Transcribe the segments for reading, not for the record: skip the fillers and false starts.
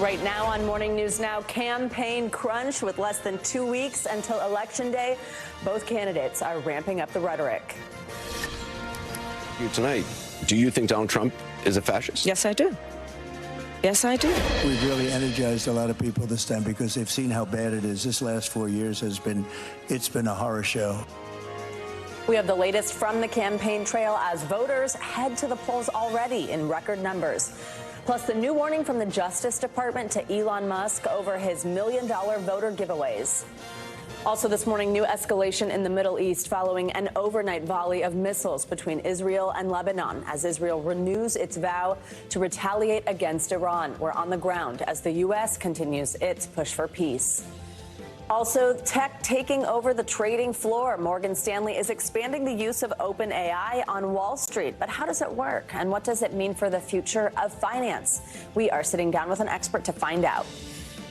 Right now on Morning News Now, campaign crunch with less than 2 weeks until Election Day. Both candidates are ramping up the rhetoric. Tonight, do you think Donald Trump is a fascist? Yes, I do. Yes, I do. We've really energized a lot of people this time because they've seen how bad it is. This last 4 years it's been a horror show. We have the latest from the campaign trail as voters head to the polls already in record numbers. Plus, the new warning from the Justice Department to Elon Musk over his $1 million voter giveaways. Also this morning, new escalation in the Middle East following an overnight volley of missiles between Israel and Lebanon as Israel renews its vow to retaliate against Iran. We're on the ground as the U.S. continues its push for peace. Also, tech taking over the trading floor. Morgan Stanley is expanding the use of OpenAI on Wall Street. But how does it work? And what does it mean for the future of finance? We are sitting down with an expert to find out.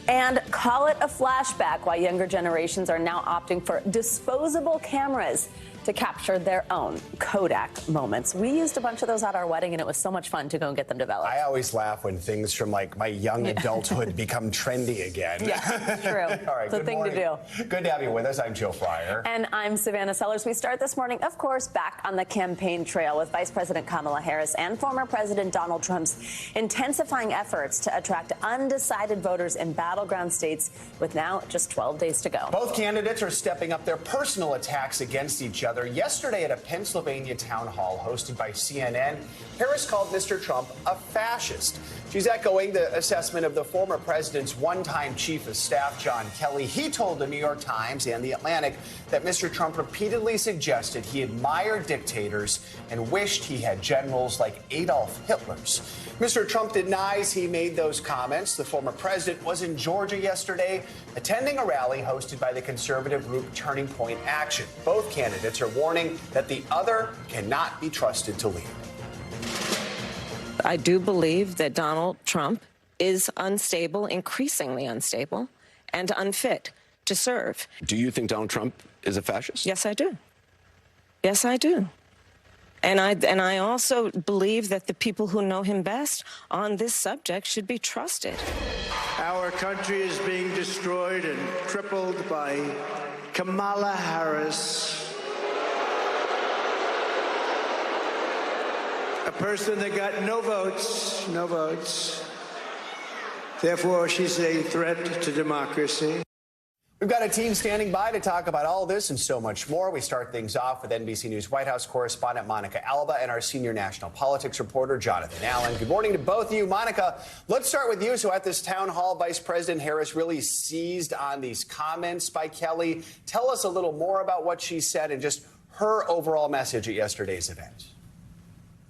And call it a flashback why younger generations are now opting for disposable cameras to capture their own Kodak moments. We used a bunch of those at our wedding, and it was so much fun to go and get them developed. I always laugh when things from like my young adulthood become trendy again. Yeah, true. All right, it's a thing morning. to do. Good to have you with us. I'm Joe Fryer. And I'm Savannah Sellers. We start this morning, of course, back on the campaign trail with Vice President Kamala Harris and former President Donald Trump's intensifying efforts to attract undecided voters in battleground states with now just 12 days to go. Both candidates are stepping up their personal attacks against each other. Yesterday at a Pennsylvania town hall hosted by CNN, Harris called Mr. Trump a fascist. She's echoing the assessment of the former president's one-time chief of staff, John Kelly. He told the New York Times and The Atlantic that Mr. Trump repeatedly suggested he admired dictators and wished he had generals like Adolf Hitler's. Mr. Trump denies he made those comments. The former president was in Georgia yesterday, attending a rally hosted by the conservative group Turning Point Action. Both candidates are warning that the other cannot be trusted to lead. I do believe that Donald Trump is unstable, increasingly unstable, and unfit to serve. Do you think Donald Trump is a fascist? Yes, I do. Yes, I do. And I also believe that the people who know him best on this subject should be trusted. Our country is being destroyed and crippled by Kamala Harris, a person that got no votes. Therefore, she's a threat to democracy. We've got a team standing by to talk about all this and so much more. We start things off with NBC News White House correspondent Monica Alba and our senior national politics reporter Jonathan Allen. Good morning to both of you. Monica, let's start with you. So at this town hall, Vice President Harris really seized on these comments by Kelly. Tell us a little more about what she said and just her overall message at yesterday's event.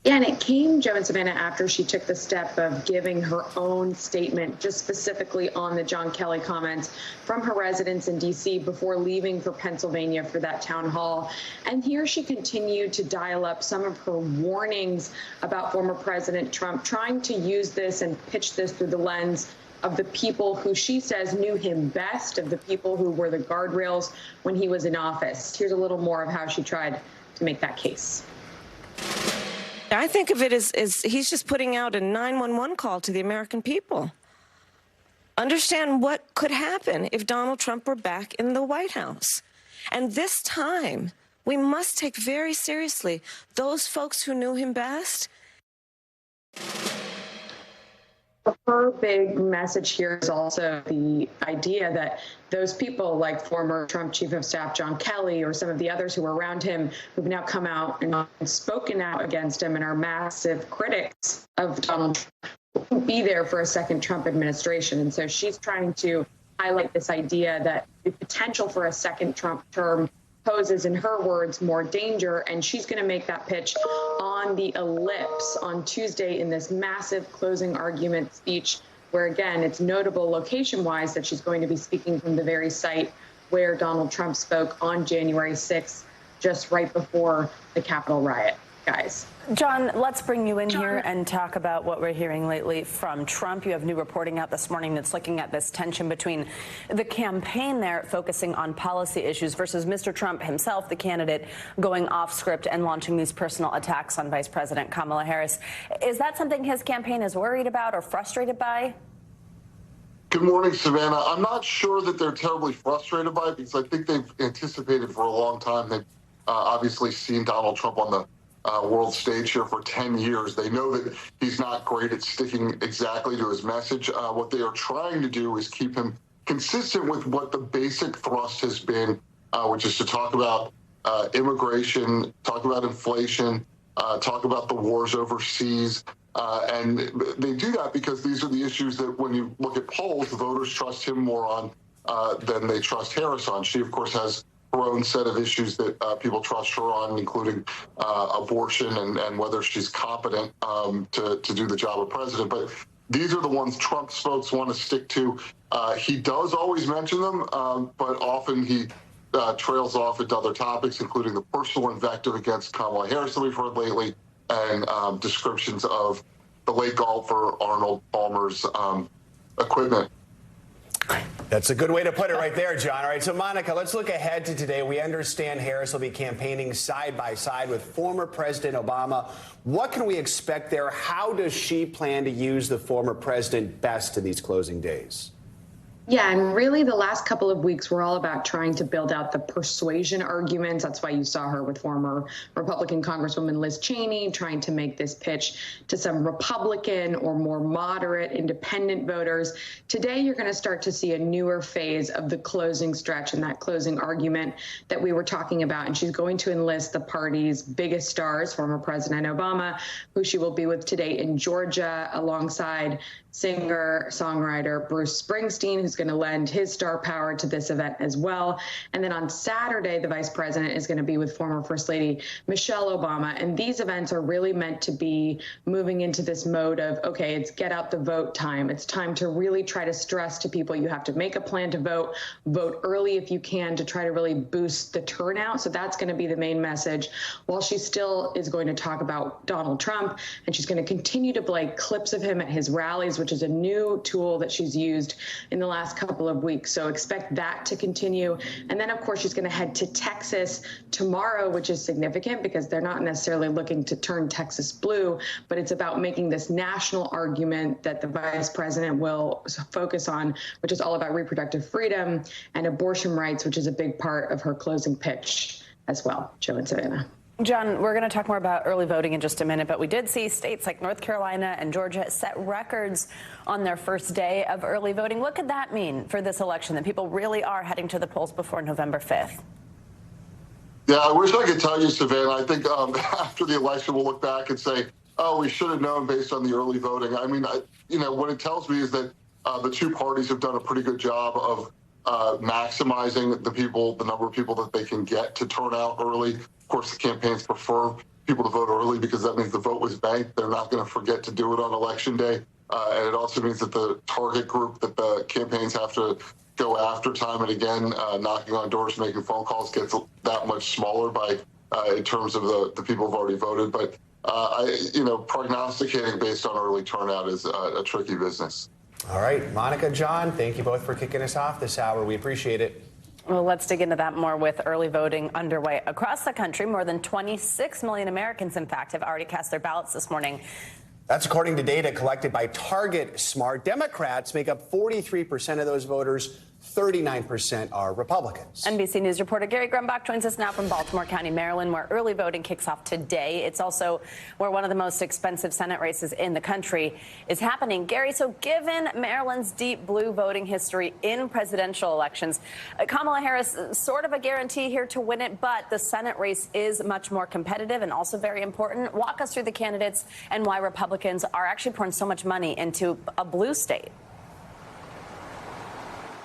Yeah, and it came, Joe and Savannah, after she took the step of giving her own statement, just specifically on the John Kelly comments from her residence in D.C. before leaving for Pennsylvania for that town hall. And here she continued to dial up some of her warnings about former President Trump, trying to use this and pitch this through the lens of the people who she says knew him best, of the people who were the guardrails when he was in office. Here's a little more of how she tried to make that case. I think of it as he's just putting out a 911 call to the American people. Understand what could happen if Donald Trump were back in the White House. And this time, we must take very seriously those folks who knew him best. Her big message here is also the idea that those people like former Trump Chief of Staff John Kelly or some of the others who were around him who've now come out and spoken out against him and are massive critics of Donald Trump won't be there for a second Trump administration. And so she's trying to highlight this idea that the potential for a second Trump term poses, in her words, more danger. And she's going to make that pitch on the Ellipse on Tuesday in this massive closing argument speech, where, again, it's notable location-wise that she's going to be speaking from the very site where Donald Trump spoke on January 6th, just right before the Capitol riot. Guys. John, let's bring you in here and talk about what we're hearing lately from Trump. You have new reporting out this morning that's looking at this tension between the campaign there focusing on policy issues versus Mr. Trump himself, the candidate, going off script and launching these personal attacks on Vice President Kamala Harris. Is that something his campaign is worried about or frustrated by? Good morning, Savannah. I'm not sure that they're terribly frustrated by it because I think they've anticipated for a long time. They've obviously seen Donald Trump on the world stage here for 10 years. They know that he's not great at sticking exactly to his message. What they are trying to do is keep him consistent with what the basic thrust has been, which is to talk about immigration, talk about inflation, talk about the wars overseas. And they do that because these are the issues that when you look at polls, the voters trust him more on than they trust Harris on. She, of course, has her own set of issues that people trust her on, including abortion and whether she's competent to do the job of president. But these are the ones Trump's folks want to stick to. He does always mention them, but often he trails off into other topics, including the personal invective against Kamala Harris that we've heard lately, and descriptions of the late golfer Arnold Palmer's equipment. That's a good way to put it right there, John. All right, so Monica, let's look ahead to today. We understand Harris will be campaigning side by side with former President Obama. What can we expect there? How does she plan to use the former president best in these closing days? Yeah, and really the last couple of weeks were all about trying to build out the persuasion arguments. That's why you saw her with former Republican Congresswoman Liz Cheney trying to make this pitch to some Republican or more moderate independent voters. Today, you're going to start to see a newer phase of the closing stretch and that closing argument that we were talking about. And she's going to enlist the party's biggest stars, former President Obama, who she will be with today in Georgia, alongside singer-songwriter Bruce Springsteen, who's going to lend his star power to this event as well. And then on Saturday, the vice president is going to be with former First Lady Michelle Obama. And these events are really meant to be moving into this mode of, okay, it's get out the vote time. It's time to really try to stress to people you have to make a plan to vote, vote early if you can, to try to really boost the turnout. So that's going to be the main message, while she still is going to talk about Donald Trump, and she's going to continue to play clips of him at his rallies, which is a new tool that she's used in the last couple of weeks. So expect that to continue. And then, of course, she's going to head to Texas tomorrow, which is significant because they're not necessarily looking to turn Texas blue, but it's about making this national argument that the vice president will focus on, which is all about reproductive freedom and abortion rights, which is a big part of her closing pitch as well. Joe and Savannah. John, we're going to talk more about early voting in just a minute, but we did see states like North Carolina and Georgia set records on their first day of early voting. What could that mean for this election, that people really are heading to the polls before November 5th? Yeah, I wish I could tell you, Savannah. I think after the election, we'll look back and say, oh, we should have known based on the early voting. I mean, what it tells me is that the two parties have done a pretty good job of maximizing the number of people that they can get to turn out early. Of course, the campaigns prefer people to vote early because that means the vote was banked. They're not going to forget to do it on Election Day. And it also means that the target group that the campaigns have to go after time and again, knocking on doors, making phone calls, gets that much smaller in terms of the people who've already voted. But, prognosticating based on early turnout is a tricky business. All right, Monica, John, thank you both for kicking us off this hour. We appreciate it. Well, let's dig into that more with early voting underway across the country. More than 26 million Americans, in fact, have already cast their ballots this morning. That's according to data collected by Target Smart. Democrats make up 43% of those voters. 39% are Republicans. NBC News reporter Gary Grumbach joins us now from Baltimore County, Maryland, where early voting kicks off today. It's also where one of the most expensive Senate races in the country is happening. Gary, so given Maryland's deep blue voting history in presidential elections, Kamala Harris, sort of a guarantee here to win it, but the Senate race is much more competitive and also very important. Walk us through the candidates and why Republicans are actually pouring so much money into a blue state.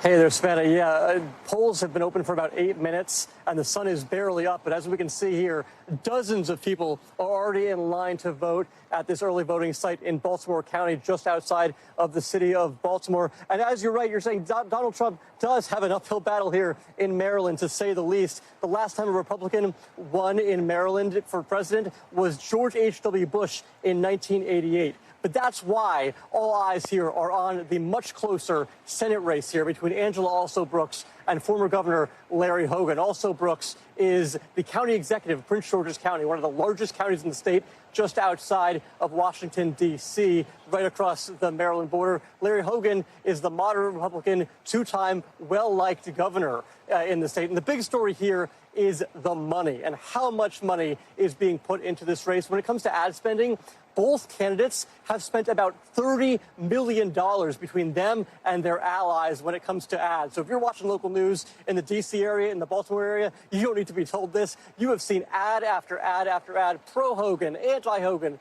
Hey there, Savannah. Yeah, polls have been open for about 8 minutes, and the sun is barely up. But as we can see here, dozens of people are already in line to vote at this early voting site in Baltimore County, just outside of the city of Baltimore. And as you're right, you're saying Donald Trump does have an uphill battle here in Maryland, to say the least. The last time a Republican won in Maryland for president was George H.W. Bush in 1988. But that's why all eyes here are on the much closer Senate race here between Angela Also Brooks and former Governor Larry Hogan. Also Brooks is the county executive of Prince George's County, one of the largest counties in the state, just outside of Washington, D.C., right across the Maryland border. Larry Hogan is the moderate Republican, two-time well-liked governor in the state. And the big story here is the money and how much money is being put into this race. When it comes to ad spending, both candidates have spent about $30 million between them and their allies when it comes to ads. So if you're watching local news in the D.C. area, in the Baltimore area, you don't need to be told this. You have seen ad after ad after ad, pro-Hogan, anti-Hogan,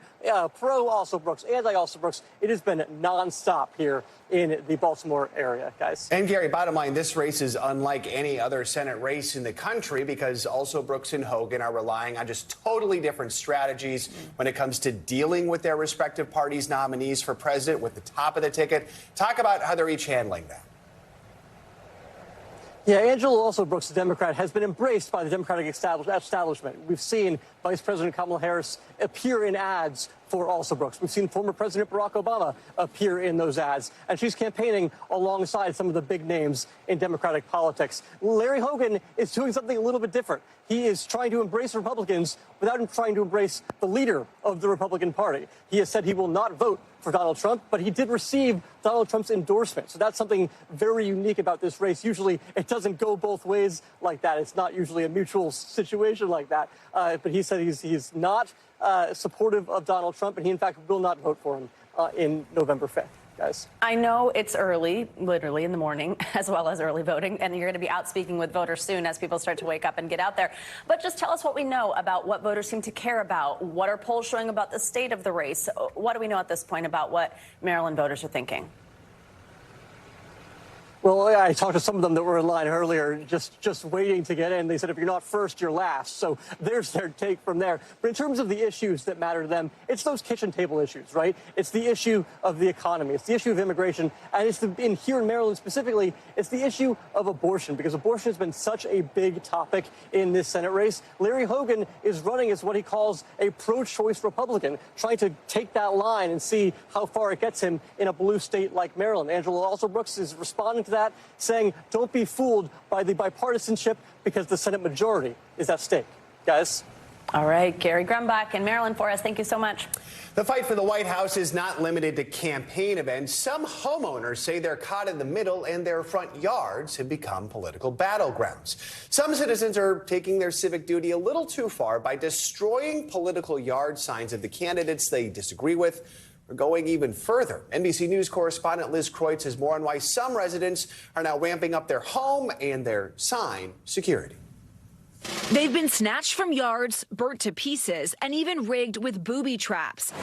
pro-Alsobrooks, anti-Alsobrooks. It has been nonstop here in the Baltimore area, guys. And Gary, bottom line, this race is unlike any other Senate race in the country because Alsobrooks and Hogan are relying on just totally different strategies when it comes to dealing with their respective parties' nominees for president with the top of the ticket. Talk about how they're each handling that. Yeah, Angela Alsobrooks, the Democrat, has been embraced by the Democratic establishment. We've seen Vice President Kamala Harris appear in ads for Alsobrooks. We've seen former President Barack Obama appear in those ads, and she's campaigning alongside some of the big names in Democratic politics. Larry Hogan is doing something a little bit different. He is trying to embrace Republicans without trying to embrace the leader of the Republican Party. He has said he will not vote for Donald Trump, but he did receive Donald Trump's endorsement. So that's something very unique about this race. Usually it doesn't go both ways like that. It's not usually a mutual situation like that. But he said he's not supportive of Donald Trump, and he, in fact, will not vote for him in November 5th. Guys. I know it's early, literally in the morning, as well as early voting, and you're going to be out speaking with voters soon as people start to wake up and get out there. But just tell us what we know about what voters seem to care about. What are polls showing about the state of the race? What do we know at this point about what Maryland voters are thinking? Well, I talked to some of them that were in line earlier, just waiting to get in. They said, if you're not first, you're last. So there's their take from there. But in terms of the issues that matter to them, it's those kitchen table issues, right? It's the issue of the economy. It's the issue of immigration. And it's here in Maryland specifically, it's the issue of abortion, because abortion has been such a big topic in this Senate race. Larry Hogan is running as what he calls a pro-choice Republican, trying to take that line and see how far it gets him in a blue state like Maryland. Angela Alsobrooks is responding to that, saying, don't be fooled by the bipartisanship because the Senate majority is at stake. Guys. All right. Gary Grumbach in Maryland for us. Thank you so much. The fight for the White House is not limited to campaign events. Some homeowners say they're caught in the middle and their front yards have become political battlegrounds. Some citizens are taking their civic duty a little too far by destroying political yard signs of the candidates they disagree with. We're going even further. NBC News correspondent Liz Kreutz has more on why some residents are now ramping up their home and their sign security. They've been snatched from yards, burnt to pieces, and even rigged with booby traps.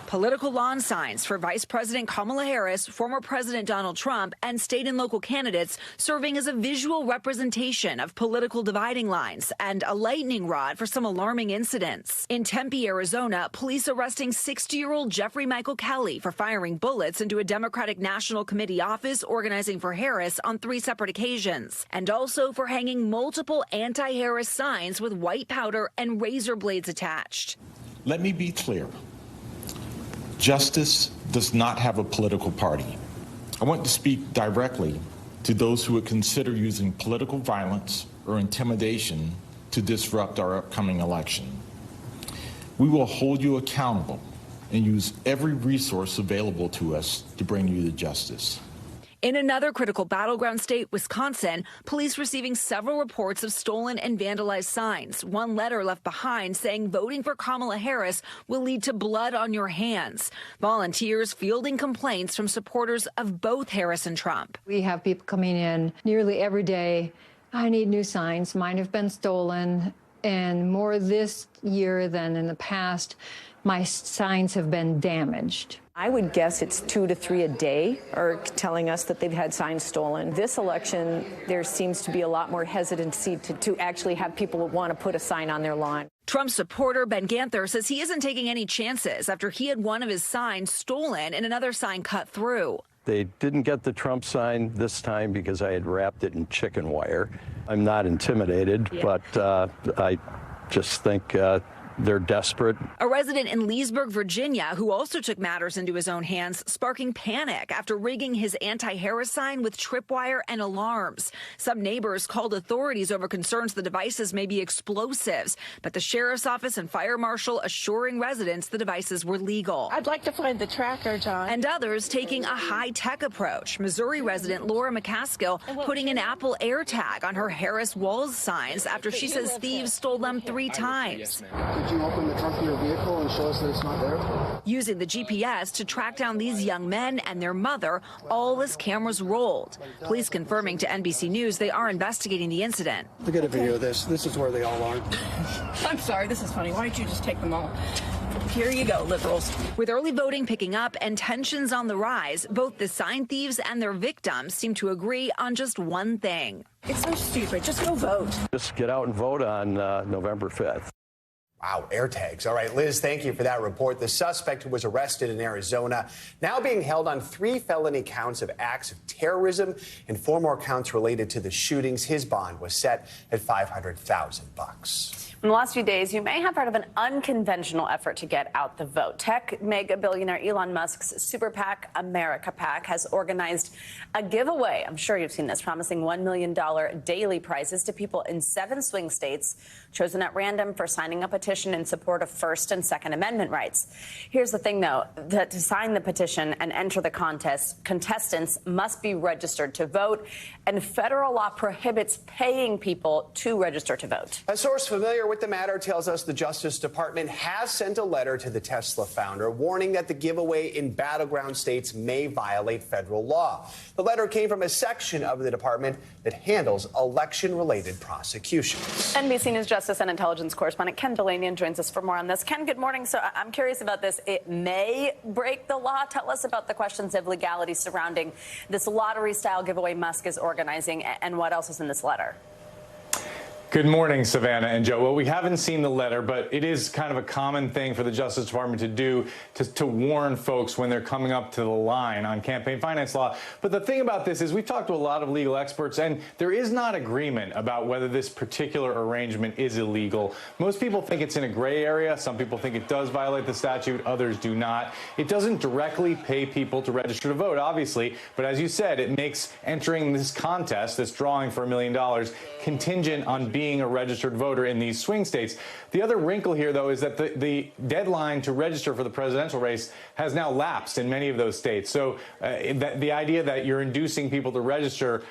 Political lawn signs for Vice President Kamala Harris, former President Donald Trump, and state and local candidates serving as a visual representation of political dividing lines and a lightning rod for some alarming incidents. In Tempe, Arizona, police arresting 60-year-old Jeffrey Michael Kelly for firing bullets into a Democratic National Committee office organizing for Harris on 3 separate occasions, and also for hanging multiple anti-Harris signs with white powder and razor blades attached. Let me be clear. Justice does not have a political party. I want to speak directly to those who would consider using political violence or intimidation to disrupt our upcoming election. We will hold you accountable and use every resource available to us to bring you to justice. In another critical battleground state, Wisconsin, police receiving several reports of stolen and vandalized signs. One letter left behind saying voting for Kamala Harris will lead to blood on your hands. Volunteers fielding complaints from supporters of both Harris and Trump. We have people coming in nearly every day. I need new signs. Mine have been stolen, and more this year than in the past. My signs have been damaged. I would guess it's 2 to 3 a day are telling us that they've had signs stolen. This election, there seems to be a lot more hesitancy to actually have people want to put a sign on their lawn. Trump supporter Ben Ganther says he isn't taking any chances after he had one of his signs stolen and another sign cut through. They didn't get the Trump sign this time because I had wrapped it in chicken wire. I'm not intimidated, but I just think they're desperate. A resident in Leesburg, Virginia, who also took matters into his own hands, sparking panic after rigging his anti-Harris sign with tripwire and alarms. Some neighbors called authorities over concerns the devices may be explosives, but the sheriff's office and fire marshal assuring residents the devices were legal. I'd like to find the tracker, John. And others taking a high-tech approach. Missouri resident Laura McCaskill putting an Apple AirTag on her Harris Walls signs after she says thieves stole them 3 times. Could you open the trunk of your vehicle and show us that it's not there? Using the GPS to track down these young men and their mother, all as cameras rolled. Police confirming to NBC News they are investigating the incident. Look at a video of this. This is where they all are. I'm sorry, this is funny. Why don't you just take them all? Here you go, liberals. With early voting picking up and tensions on the rise, both the sign thieves and their victims seem to agree on just one thing. It's so stupid. Just go vote. Just get out and vote on November 5th. Wow, AirTags. All right, Liz, thank you for that report. The suspect who was arrested in Arizona now being held on 3 felony counts of acts of terrorism and 4 more counts related to the shootings. His bond was set at $500,000. In the last few days, you may have heard of an unconventional effort to get out the vote. Tech mega billionaire Elon Musk's super PAC, America PAC, has organized a giveaway. I'm sure you've seen this, promising $1 million daily prizes to people in 7 swing states, chosen at random for signing a petition in support of First and Second Amendment rights. Here's the thing, though, that to sign the petition and enter the contest, contestants must be registered to vote, and federal law prohibits paying people to register to vote. A source familiar with the matter tells us the Justice Department has sent a letter to the Tesla founder warning that the giveaway in battleground states may violate federal law. The letter came from a section of the department that handles election-related prosecutions. NBC News Justice and Intelligence correspondent Ken Delaney joins us for more on this. Ken, good morning. So I'm curious about this. It may break the law. Tell us about the questions of legality surrounding this lottery-style giveaway Musk is organizing, and what else is in this letter. Good morning, Savannah and Joe. Well, we haven't seen the letter, but it is kind of a common thing for the Justice Department to do to warn folks when they're coming up to the line on campaign finance law. But the thing about this is we've talked to a lot of legal experts, and there is not agreement about whether this particular arrangement is illegal. Most people think it's in a gray area. Some people think it does violate the statute. Others do not. It doesn't directly pay people to register to vote, obviously. But as you said, it makes entering this contest, this drawing for $1 million, contingent on being a registered voter in these swing states. The other wrinkle here, though, is that the deadline to register for the presidential race has now lapsed in many of those states. So the idea that you're inducing people to register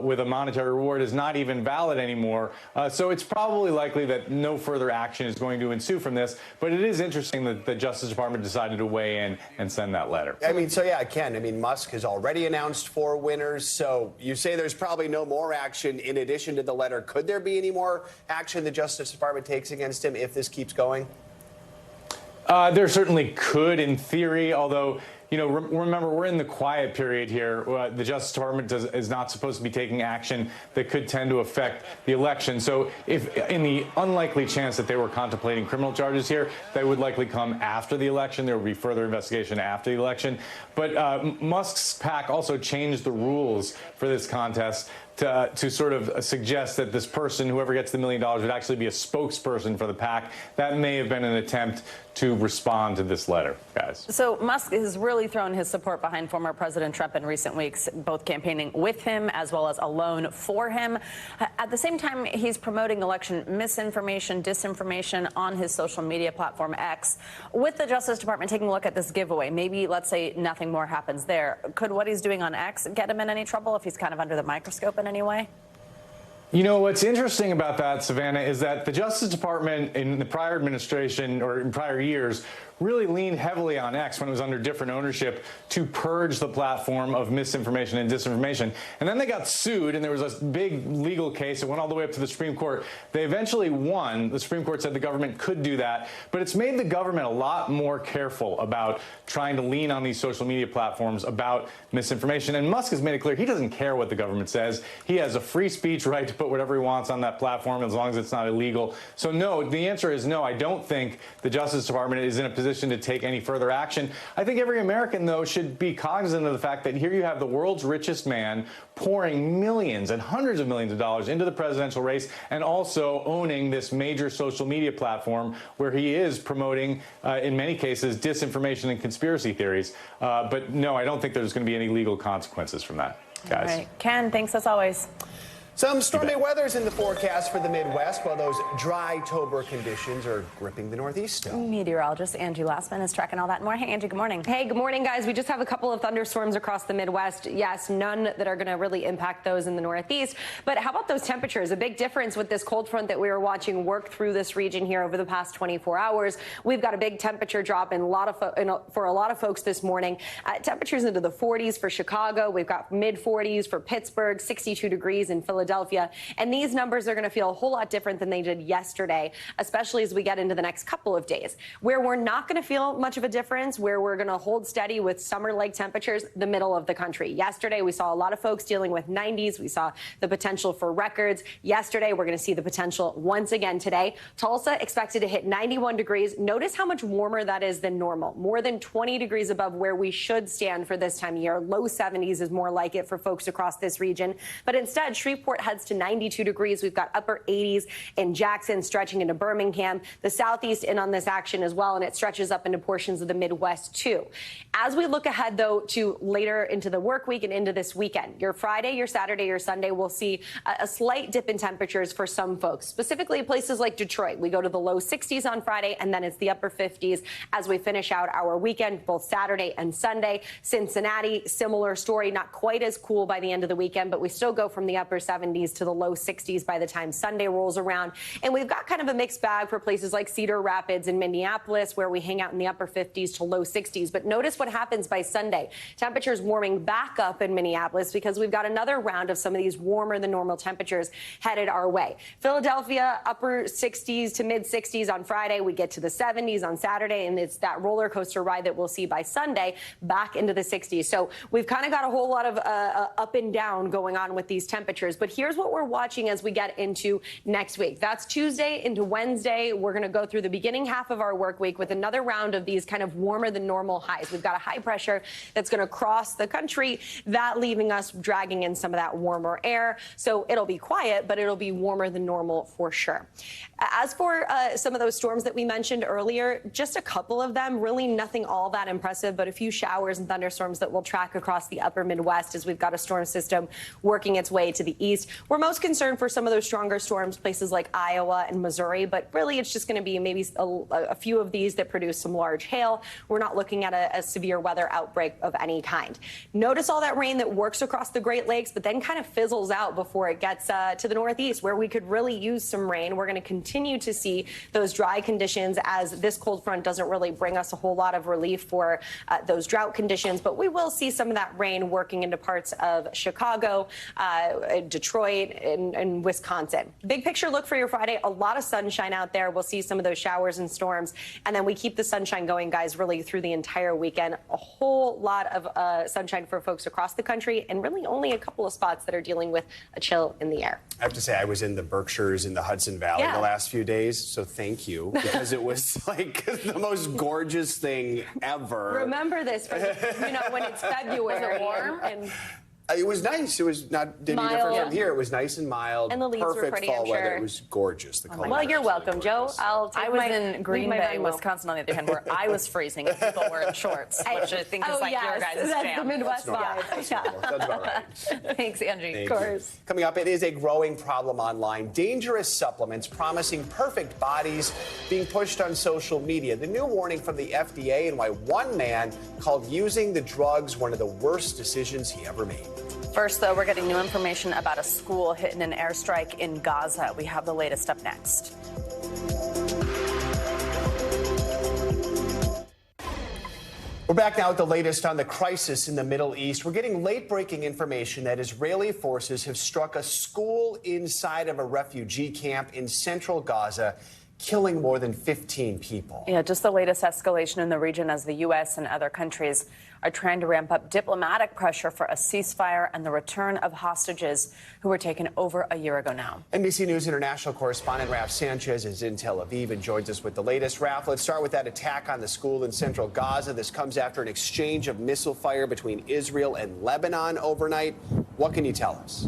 with a monetary reward is not even valid anymore. So it's probably likely that no further action is going to ensue from this. But it is interesting that the Justice Department decided to weigh in and send that letter. I mean, so yeah, Ken, I mean, Musk has already announced 4 winners. So you say there's probably no more action in addition to the letter. Could there be any more action the Justice Department takes against him if this keeps going? There certainly could, in theory, although, you know, remember, we're in the quiet period here. The Justice Department is not supposed to be taking action that could tend to affect the election. So if in the unlikely chance that they were contemplating criminal charges here, they would likely come after the election. There would be further investigation after the election. But Musk's PAC also changed the rules for this contest to sort of suggest that this person, whoever gets the $1 million, would actually be a spokesperson for the PAC. That may have been an attempt to respond to this letter, guys. So Musk has really thrown his support behind former President Trump in recent weeks, both campaigning with him as well as alone for him. At the same time, he's promoting election misinformation, disinformation on his social media platform X. With the Justice Department taking a look at this giveaway, maybe let's say nothing more happens there. Could what he's doing on X get him in any trouble if he's kind of under the microscope in any way? You know, what's interesting about that, Savannah, is that the Justice Department in the prior administration or in prior years really leaned heavily on X when it was under different ownership to purge the platform of misinformation and disinformation. And then they got sued, and there was a big legal case. It went all the way up to the Supreme Court. They eventually won. The Supreme Court said the government could do that. But it's made the government a lot more careful about trying to lean on these social media platforms about misinformation. And Musk has made it clear he doesn't care what the government says. He has a free speech right to put whatever he wants on that platform as long as it's not illegal. So no, the answer is no. I don't think the Justice Department is in a position position to take any further action. I think every American, though, should be cognizant of the fact that here you have the world's richest man pouring millions and hundreds of millions of dollars into the presidential race and also owning this major social media platform where he is promoting, in many cases, disinformation and conspiracy theories. But no, I don't think there's going to be any legal consequences from that, guys. All right. Ken, thanks as always. Some stormy weather's in the forecast for the Midwest, while those dry-tober conditions are gripping the Northeast still. Meteorologist Angie Lassman is tracking all that and more. Hey, Angie, good morning. Hey, good morning, guys. We just have a couple of thunderstorms across the Midwest. Yes, none that are going to really impact those in the Northeast. But how about those temperatures? A big difference with this cold front that we were watching work through this region here over the past 24 hours. We've got a big temperature drop for a lot of folks this morning. Temperatures into the 40s for Chicago. We've got mid-40s for Pittsburgh, 62 degrees in Philadelphia. And these numbers are going to feel a whole lot different than they did yesterday, especially as we get into the next couple of days. Where we're not going to feel much of a difference, where we're going to hold steady with summer-like temperatures, the middle of the country. Yesterday, we saw a lot of folks dealing with 90s. We saw the potential for records. Yesterday, we're going to see the potential once again today. Tulsa expected to hit 91 degrees. Notice how much warmer that is than normal. More than 20 degrees above where we should stand for this time of year. Low 70s is more like it for folks across this region. But instead, Shreveport heads to 92 degrees. We've got upper 80s in Jackson, stretching into Birmingham. The Southeast in on this action as well, and it stretches up into portions of the Midwest too. As we look ahead, though, to later into the work week and into this weekend, your Friday, your Saturday, your Sunday, we'll see a slight dip in temperatures for some folks, specifically places like Detroit. We go to the low 60s on Friday, and then it's the upper 50s as we finish out our weekend, both Saturday and Sunday. Cincinnati, similar story, not quite as cool by the end of the weekend, but we still go from the upper 70s to the low 60s by the time Sunday rolls around. And we've got kind of a mixed bag for places like Cedar Rapids and Minneapolis, where we hang out in the upper 50s to low 60s. But notice what happens by Sunday. Temperatures warming back up in Minneapolis because we've got another round of some of these warmer than normal temperatures headed our way. Philadelphia, upper 60s to mid 60s on Friday. We get to the 70s on Saturday, and it's that roller coaster ride that we'll see by Sunday back into the 60s. So we've kind of got a whole lot of up and down going on with these temperatures. But here's what we're watching as we get into next week. That's Tuesday into Wednesday. We're going to go through the beginning half of our work week with another round of these kind of warmer than normal highs. We've got a high pressure that's going to cross the country, that leaving us dragging in some of that warmer air. So it'll be quiet, but it'll be warmer than normal for sure. As for some of those storms that we mentioned earlier, just a couple of them, really nothing all that impressive, but a few showers and thunderstorms that we'll track across the upper Midwest as we've got a storm system working its way to the east. We're most concerned for some of those stronger storms, places like Iowa and Missouri, but really it's just going to be maybe a few of these that produce some large hail. We're not looking at a severe weather outbreak of any kind. Notice all that rain that works across the Great Lakes, but then kind of fizzles out before it gets to the Northeast, where we could really use some rain. We're going to continue to see those dry conditions as this cold front doesn't really bring us a whole lot of relief for those drought conditions, but we will see some of that rain working into parts of Chicago, Detroit, and Wisconsin. Big picture look for your Friday. A lot of sunshine out there. We'll see some of those showers and storms, and then we keep the sunshine going, guys, really through the entire weekend. A whole lot of sunshine for folks across the country, and really only a couple of spots that are dealing with a chill in the air. I have to say, I was in the Berkshires in the Hudson Valley the last few days, so thank you, because it was like the most gorgeous thing ever. Remember this, for when it's February. Was it warm? And it was nice. It was not didn't be different from here. It was nice and mild. And the leaves were perfect pretty, fall I'm weather. sure. It was gorgeous. The well, you're welcome, Joe. I was in Green Bay, Wisconsin, on the other hand, where I was freezing and people were in shorts, which I think is like your guys' that's jam. the Midwest vibe. That's about right. Thanks, Angie. Thank Of course. you. Coming up, it is a growing problem online. Dangerous supplements promising perfect bodies being pushed on social media. The new warning from the FDA and why one man called using the drugs one of the worst decisions he ever made. First, though, we're getting new information about a school hit in an airstrike in Gaza. We have the latest up next. We're back now with the latest on the crisis in the Middle East. We're getting late-breaking information that Israeli forces have struck a school inside of a refugee camp in central Gaza, killing more than 15 people. Yeah, just the latest escalation in the region as the U.S. and other countries are trying to ramp up diplomatic pressure for a ceasefire and the return of hostages who were taken over a year ago now. NBC News international correspondent Raf Sanchez is in Tel Aviv and joins us with the latest. Raf, let's start with that attack on the school in central Gaza. This comes after an exchange of missile fire between Israel and Lebanon overnight. What can you tell us?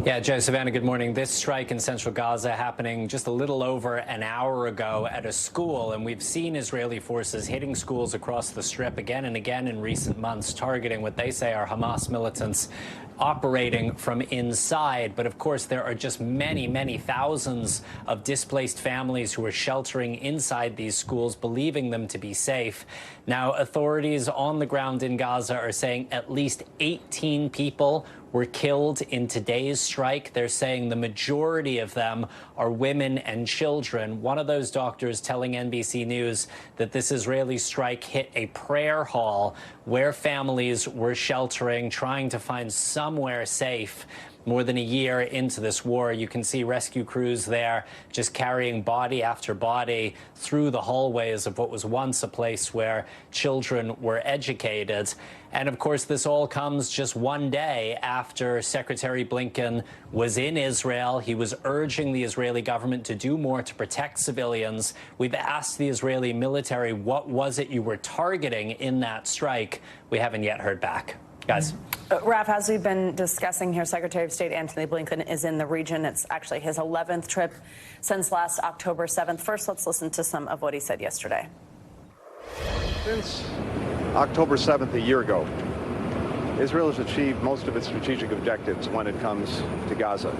Yeah, Joe, Savannah, good morning. This strike in central Gaza happening just a little over an hour ago at a school, and we've seen Israeli forces hitting schools across the Strip again and again in recent months, targeting what they say are Hamas militants operating from inside. But of course, there are just many, many thousands of displaced families who are sheltering inside these schools, believing them to be safe. Now, authorities on the ground in Gaza are saying at least 18 people were killed in today's strike. They're saying the majority of them are women and children. One of those doctors telling NBC News that this Israeli strike hit a prayer hall where families were sheltering, trying to find somewhere safe. More than a year into this war, you can see rescue crews there just carrying body after body through the hallways of what was once a place where children were educated. And of course, this all comes just one day after Secretary Blinken was in Israel. He was urging the Israeli government to do more to protect civilians. We've asked the Israeli military, what was it you were targeting in that strike? We haven't yet heard back. Guys. Raf, as we've been discussing here, Secretary of State Antony Blinken is in the region. It's actually his 11th trip since last October 7th. First, let's listen to some of what he said yesterday. Since October 7th a year ago, Israel has achieved most of its strategic objectives when it comes to Gaza,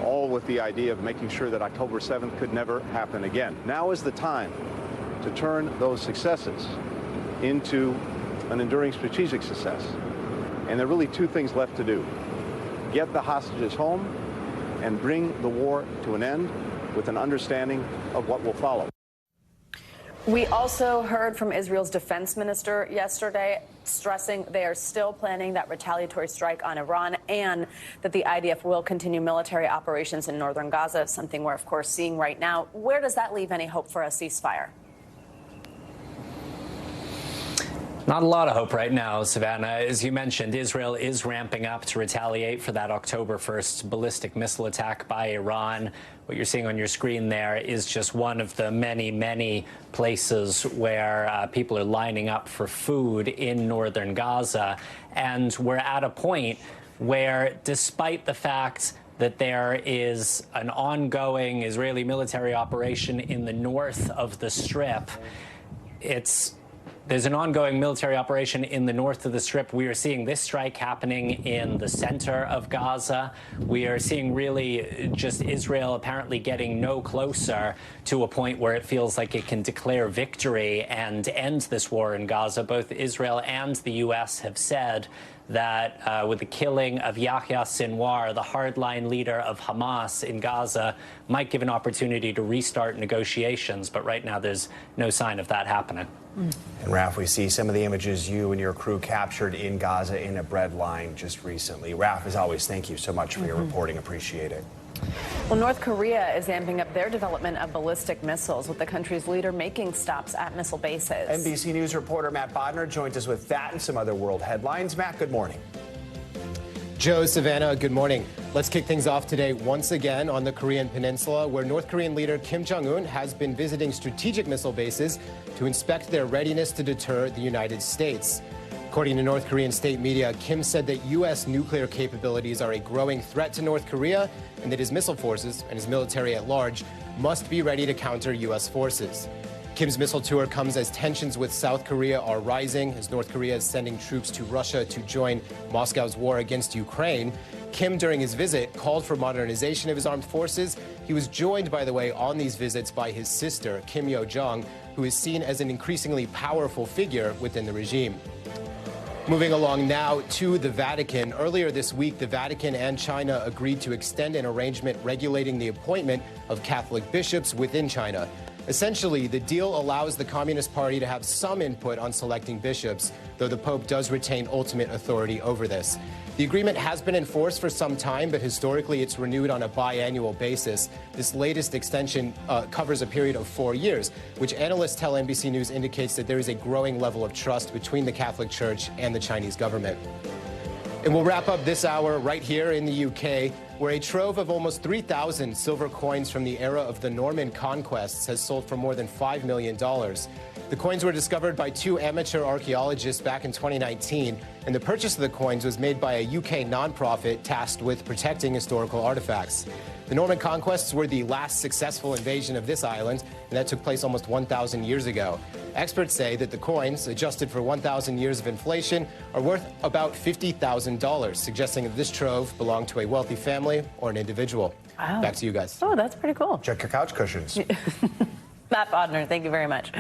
all with the idea of making sure that October 7th could never happen again. Now is the time to turn those successes into an enduring strategic success. And there are really two things left to do. Get the hostages home and bring the war to an end with an understanding of what will follow. We also heard from Israel's defense minister yesterday stressing they are still planning that retaliatory strike on Iran and that the IDF will continue military operations in northern Gaza, something we're, of course, seeing right now. Where does that leave any hope for a ceasefire? Not a lot of hope right now, Savannah. As you mentioned, Israel is ramping up to retaliate for that October 1st ballistic missile attack by Iran. What you're seeing on your screen there is just one of the many, many places where people are lining up for food in northern Gaza. And we're at a point where, despite the fact that there is an ongoing Israeli military operation in the north of the Strip, there's an ongoing military operation in the north of the Strip. We are seeing this strike happening in the center of Gaza. We are seeing really just Israel apparently getting no closer to a point where it feels like it can declare victory and end this war in Gaza. Both Israel and the U.S. have said that with the killing of Yahya Sinwar, the hardline leader of Hamas in Gaza, might give an opportunity to restart negotiations. But right now, there's no sign of that happening. And Raf, we see some of the images you and your crew captured in Gaza in a bread line just recently. Raf, as always, thank you so much for your reporting. Appreciate it. Well, North Korea is amping up their development of ballistic missiles, with the country's leader making stops at missile bases. NBC News reporter Matt Bodner joins us with that and some other world headlines. Matt, good morning. Joe, Savannah, good morning. Let's kick things off today once again on the Korean Peninsula, where North Korean leader Kim Jong-un has been visiting strategic missile bases to inspect their readiness to deter the United States. According to North Korean state media, Kim said that U.S. nuclear capabilities are a growing threat to North Korea and that his missile forces and his military at large must be ready to counter U.S. forces. Kim's missile tour comes as tensions with South Korea are rising, as North Korea is sending troops to Russia to join Moscow's war against Ukraine. Kim, during his visit, called for modernization of his armed forces. He was joined, by the way, on these visits by his sister, Kim Yo-jong, who is seen as an increasingly powerful figure within the regime. Moving along now to the Vatican. Earlier this week, the Vatican and China agreed to extend an arrangement regulating the appointment of Catholic bishops within China. Essentially, the deal allows the Communist Party to have some input on selecting bishops, though the Pope does retain ultimate authority over this. The agreement has been enforced for some time, but historically it's renewed on a biannual basis. This latest extension covers a period of 4 years, which analysts tell NBC News indicates that there is a growing level of trust between the Catholic Church and the Chinese government. And we'll wrap up this hour right here in the UK, where a trove of almost 3,000 silver coins from the era of the Norman conquests has sold for more than $5 million. The coins were discovered by 2 amateur archaeologists back in 2019, and the purchase of the coins was made by a UK nonprofit tasked with protecting historical artifacts. The Norman conquests were the last successful invasion of this island, and that took place almost 1,000 years ago. Experts say that the coins, adjusted for 1,000 years of inflation, are worth about $50,000, suggesting that this trove belonged to a wealthy family or an individual. Wow. Back to you guys. Oh, that's pretty cool. Check your couch cushions. Matt Bodner, thank you very much.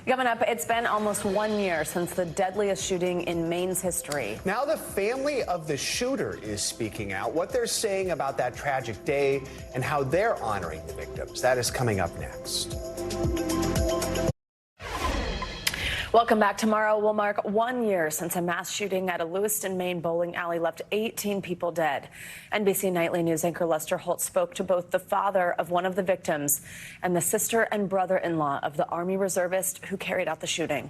Coming up, it's been almost 1 year since the deadliest shooting in Maine's history. Now the family of the shooter is speaking out, what they're saying about that tragic day and how they're honoring the victims. That is coming up next. Welcome back. Tomorrow will mark 1 year since a mass shooting at a Lewiston, Maine bowling alley left 18 people dead. NBC Nightly News anchor Lester Holt spoke to both the father of one of the victims and the sister and brother-in-law of the Army reservist who carried out the shooting.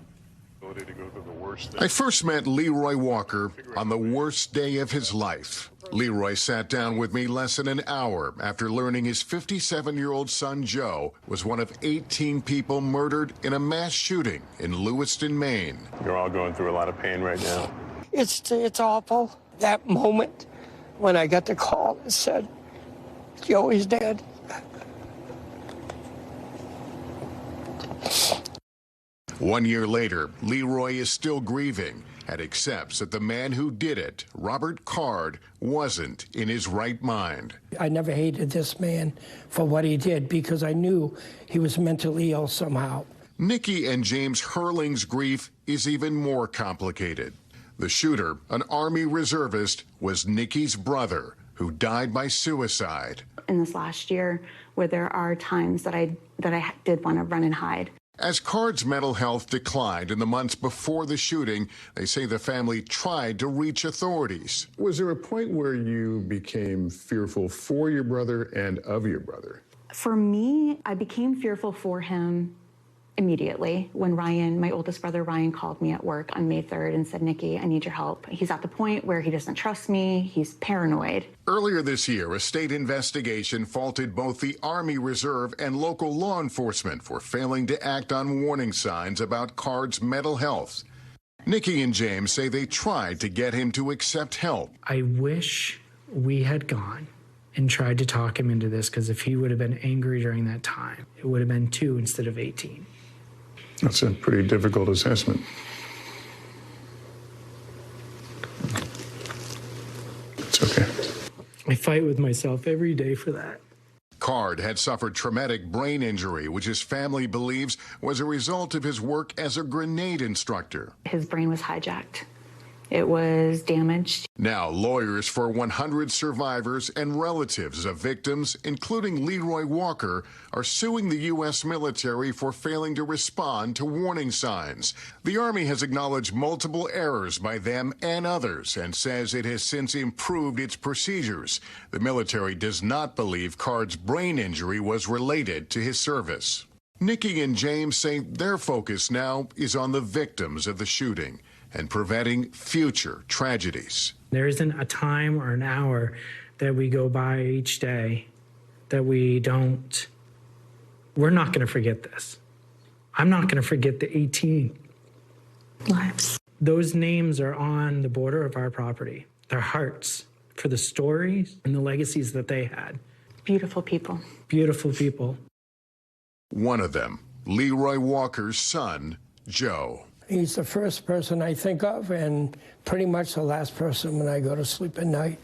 I first met Leroy Walker on the worst day of his life. Leroy sat down with me less than an hour after learning his 57-year-old son, Joe, was one of 18 people murdered in a mass shooting in Lewiston, Maine. You're all going through a lot of pain right now. It's awful. That moment when I got the call and said, Joe is dead. One year later, Leroy is still grieving and accepts that the man who did it, Robert Card, wasn't in his right mind. I never hated this man for what he did because I knew he was mentally ill somehow. Nikki and James Hurling's grief is even more complicated. The shooter, an Army reservist, was Nikki's brother, who died by suicide. In this last year, where there are times that I did want to run and hide. As Card's mental health declined in the months before the shooting, they say the family tried to reach authorities. Was there a point where you became fearful for your brother and of your brother? For me, I became fearful for him immediately when Ryan, my oldest brother Ryan, called me at work on May 3rd and said, Nikki, I need your help. He's at the point where he doesn't trust me. He's paranoid. Earlier this year, a state investigation faulted both the Army Reserve and local law enforcement for failing to act on warning signs about Card's mental health. Nikki and James say they tried to get him to accept help. I wish we had gone and tried to talk him into this, because if he would have been angry during that time, it would have been 2 instead of 18. That's a pretty difficult assessment. It's okay. I fight with myself every day for that. Card had suffered traumatic brain injury, which his family believes was a result of his work as a grenade instructor. His brain was hijacked. It was damaged. Now, lawyers for 100 survivors and relatives of victims, including Leroy Walker, are suing the U.S. military for failing to respond to warning signs. The Army has acknowledged multiple errors by them and others and says it has since improved its procedures. The military does not believe Card's brain injury was related to his service. Nikki and James say their focus now is on the victims of the shooting and preventing future tragedies. There isn't a time or an hour that we go by each day that we're not going to forget this. I'm not going to forget the 18 lives. Those names are on the border of our property, their hearts for the stories and the legacies that they had. Beautiful people. Beautiful people. One of them, Leroy Walker's son, Joe. He's the first person I think of and pretty much the last person when I go to sleep at night.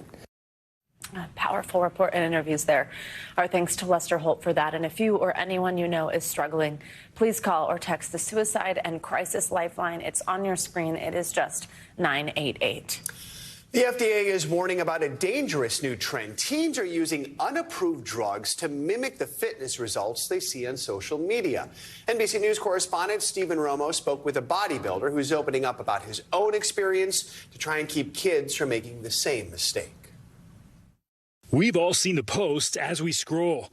A powerful report and interviews there. Our thanks to Lester Holt for that. And if you or anyone you know is struggling, please call or text the Suicide and Crisis Lifeline. It's on your screen. It is just 988. The FDA is warning about a dangerous new trend. Teens are using unapproved drugs to mimic the fitness results they see on social media. NBC News correspondent Stephen Romo spoke with a bodybuilder who's opening up about his own experience to try and keep kids from making the same mistake. We've all seen the posts as we scroll.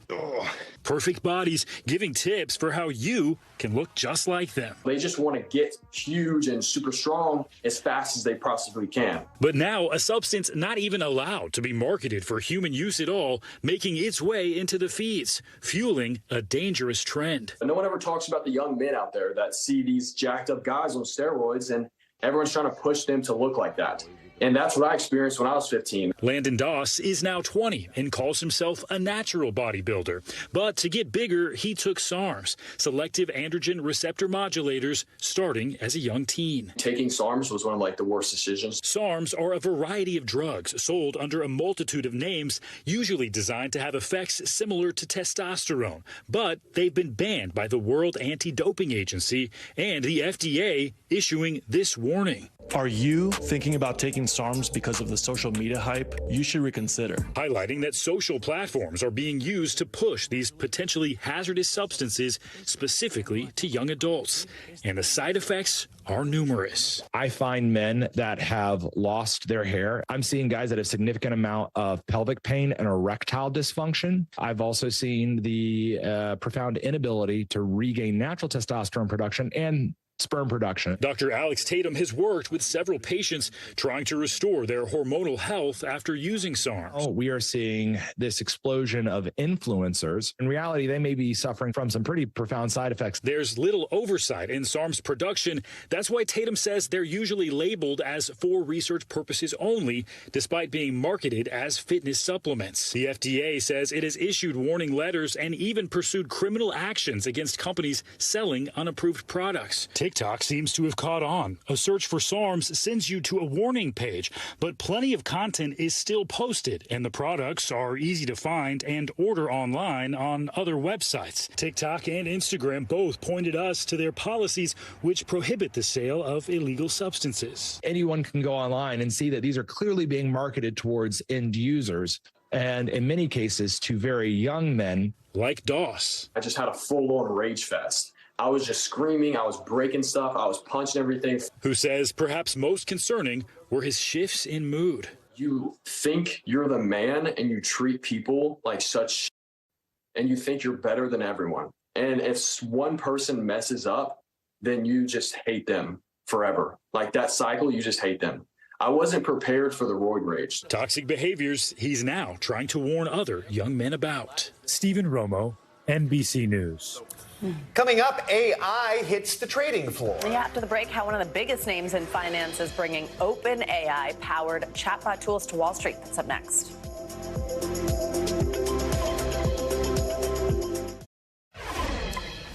Perfect bodies giving tips for how you can look just like them. They just want to get huge and super strong as fast as they possibly can. But now a substance not even allowed to be marketed for human use at all, making its way into the feeds, fueling a dangerous trend. No one ever talks about the young men out there that see these jacked up guys on steroids, and everyone's trying to push them to look like that. And that's what I experienced when I was 15. Landon Doss is now 20 and calls himself a natural bodybuilder. But to get bigger, he took SARMs, selective androgen receptor modulators, starting as a young teen. Taking SARMs was one of the worst decisions. SARMs are a variety of drugs sold under a multitude of names, usually designed to have effects similar to testosterone. But they've been banned by the World Anti-Doping Agency and the FDA issuing this warning. Are you thinking about taking SARMs because of the social media hype? You should reconsider. Highlighting that social platforms are being used to push these potentially hazardous substances specifically to young adults. And the side effects are numerous. I find men that have lost their hair. I'm seeing guys that have significant amount of pelvic pain and erectile dysfunction. I've also seen the profound inability to regain natural testosterone production and sperm production. Dr. Alex Tatum has worked with several patients trying to restore their hormonal health after using SARMs. We are seeing this explosion of influencers. In reality, they may be suffering from some pretty profound side effects. There's little oversight in SARMs production. That's why Tatum says they're usually labeled as for research purposes only, despite being marketed as fitness supplements. The FDA says it has issued warning letters and even pursued criminal actions against companies selling unapproved products. TikTok seems to have caught on. A search for SARMs sends you to a warning page, but plenty of content is still posted, and the products are easy to find and order online on other websites. TikTok and Instagram both pointed us to their policies which prohibit the sale of illegal substances. Anyone can go online and see that these are clearly being marketed towards end users, and in many cases to very young men. Like Doss. I just had a full-on rage fest. I was just screaming, I was breaking stuff, I was punching everything. Who says perhaps most concerning were his shifts in mood. You think you're the man and you treat people like such, and you think you're better than everyone. And if one person messes up, then you just hate them forever. Like that cycle, you just hate them. I wasn't prepared for the roid rage. Toxic behaviors he's now trying to warn other young men about. Stephen Romo, NBC News. Coming up, AI hits the trading floor. Yeah, after the break, how one of the biggest names in finance is bringing open AI-powered chatbot tools to Wall Street. That's up next.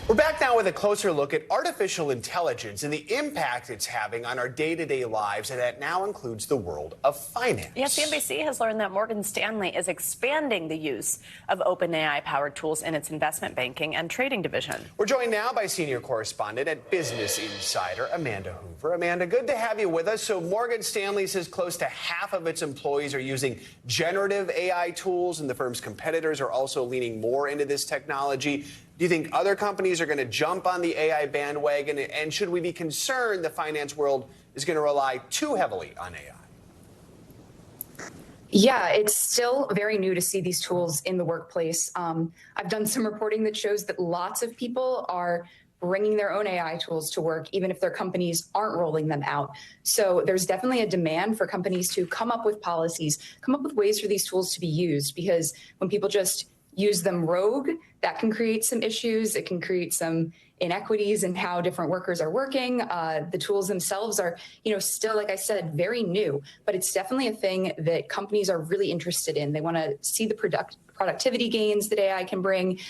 We're back now with a closer look at artificial intelligence and the impact it's having on our day-to-day lives, and that now includes the world of finance. Yes, CNBC has learned that Morgan Stanley is expanding the use of OpenAI-powered tools in its investment banking and trading division. We're joined now by senior correspondent at Business Insider, Amanda Hoover. Amanda, good to have you with us. So Morgan Stanley says close to half of its employees are using generative AI tools, and the firm's competitors are also leaning more into this technology. Do you think other companies are going to jump on the AI bandwagon? And should we be concerned the finance world is going to rely too heavily on AI? Yeah, it's still very new to see these tools in the workplace. I've done some reporting that shows that lots of people are bringing their own AI tools to work, even if their companies aren't rolling them out. So there's definitely a demand for companies to come up with policies, come up with ways for these tools to be used, because when people just use them rogue, that can create some issues. It can create some inequities in how different workers are working. The tools themselves are, still, like I said, very new, but it's definitely a thing that companies are really interested in. They want to see the productivity gains that AI can bring.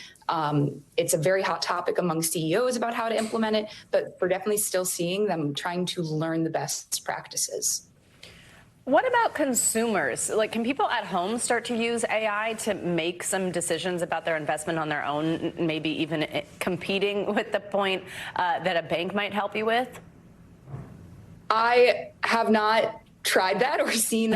It's a very hot topic among CEOs about how to implement it, but we're definitely still seeing them trying to learn the best practices. What about consumers? Can people at home start to use AI to make some decisions about their investment on their own, maybe even competing with the point that a bank might help you with? I have not tried that or seen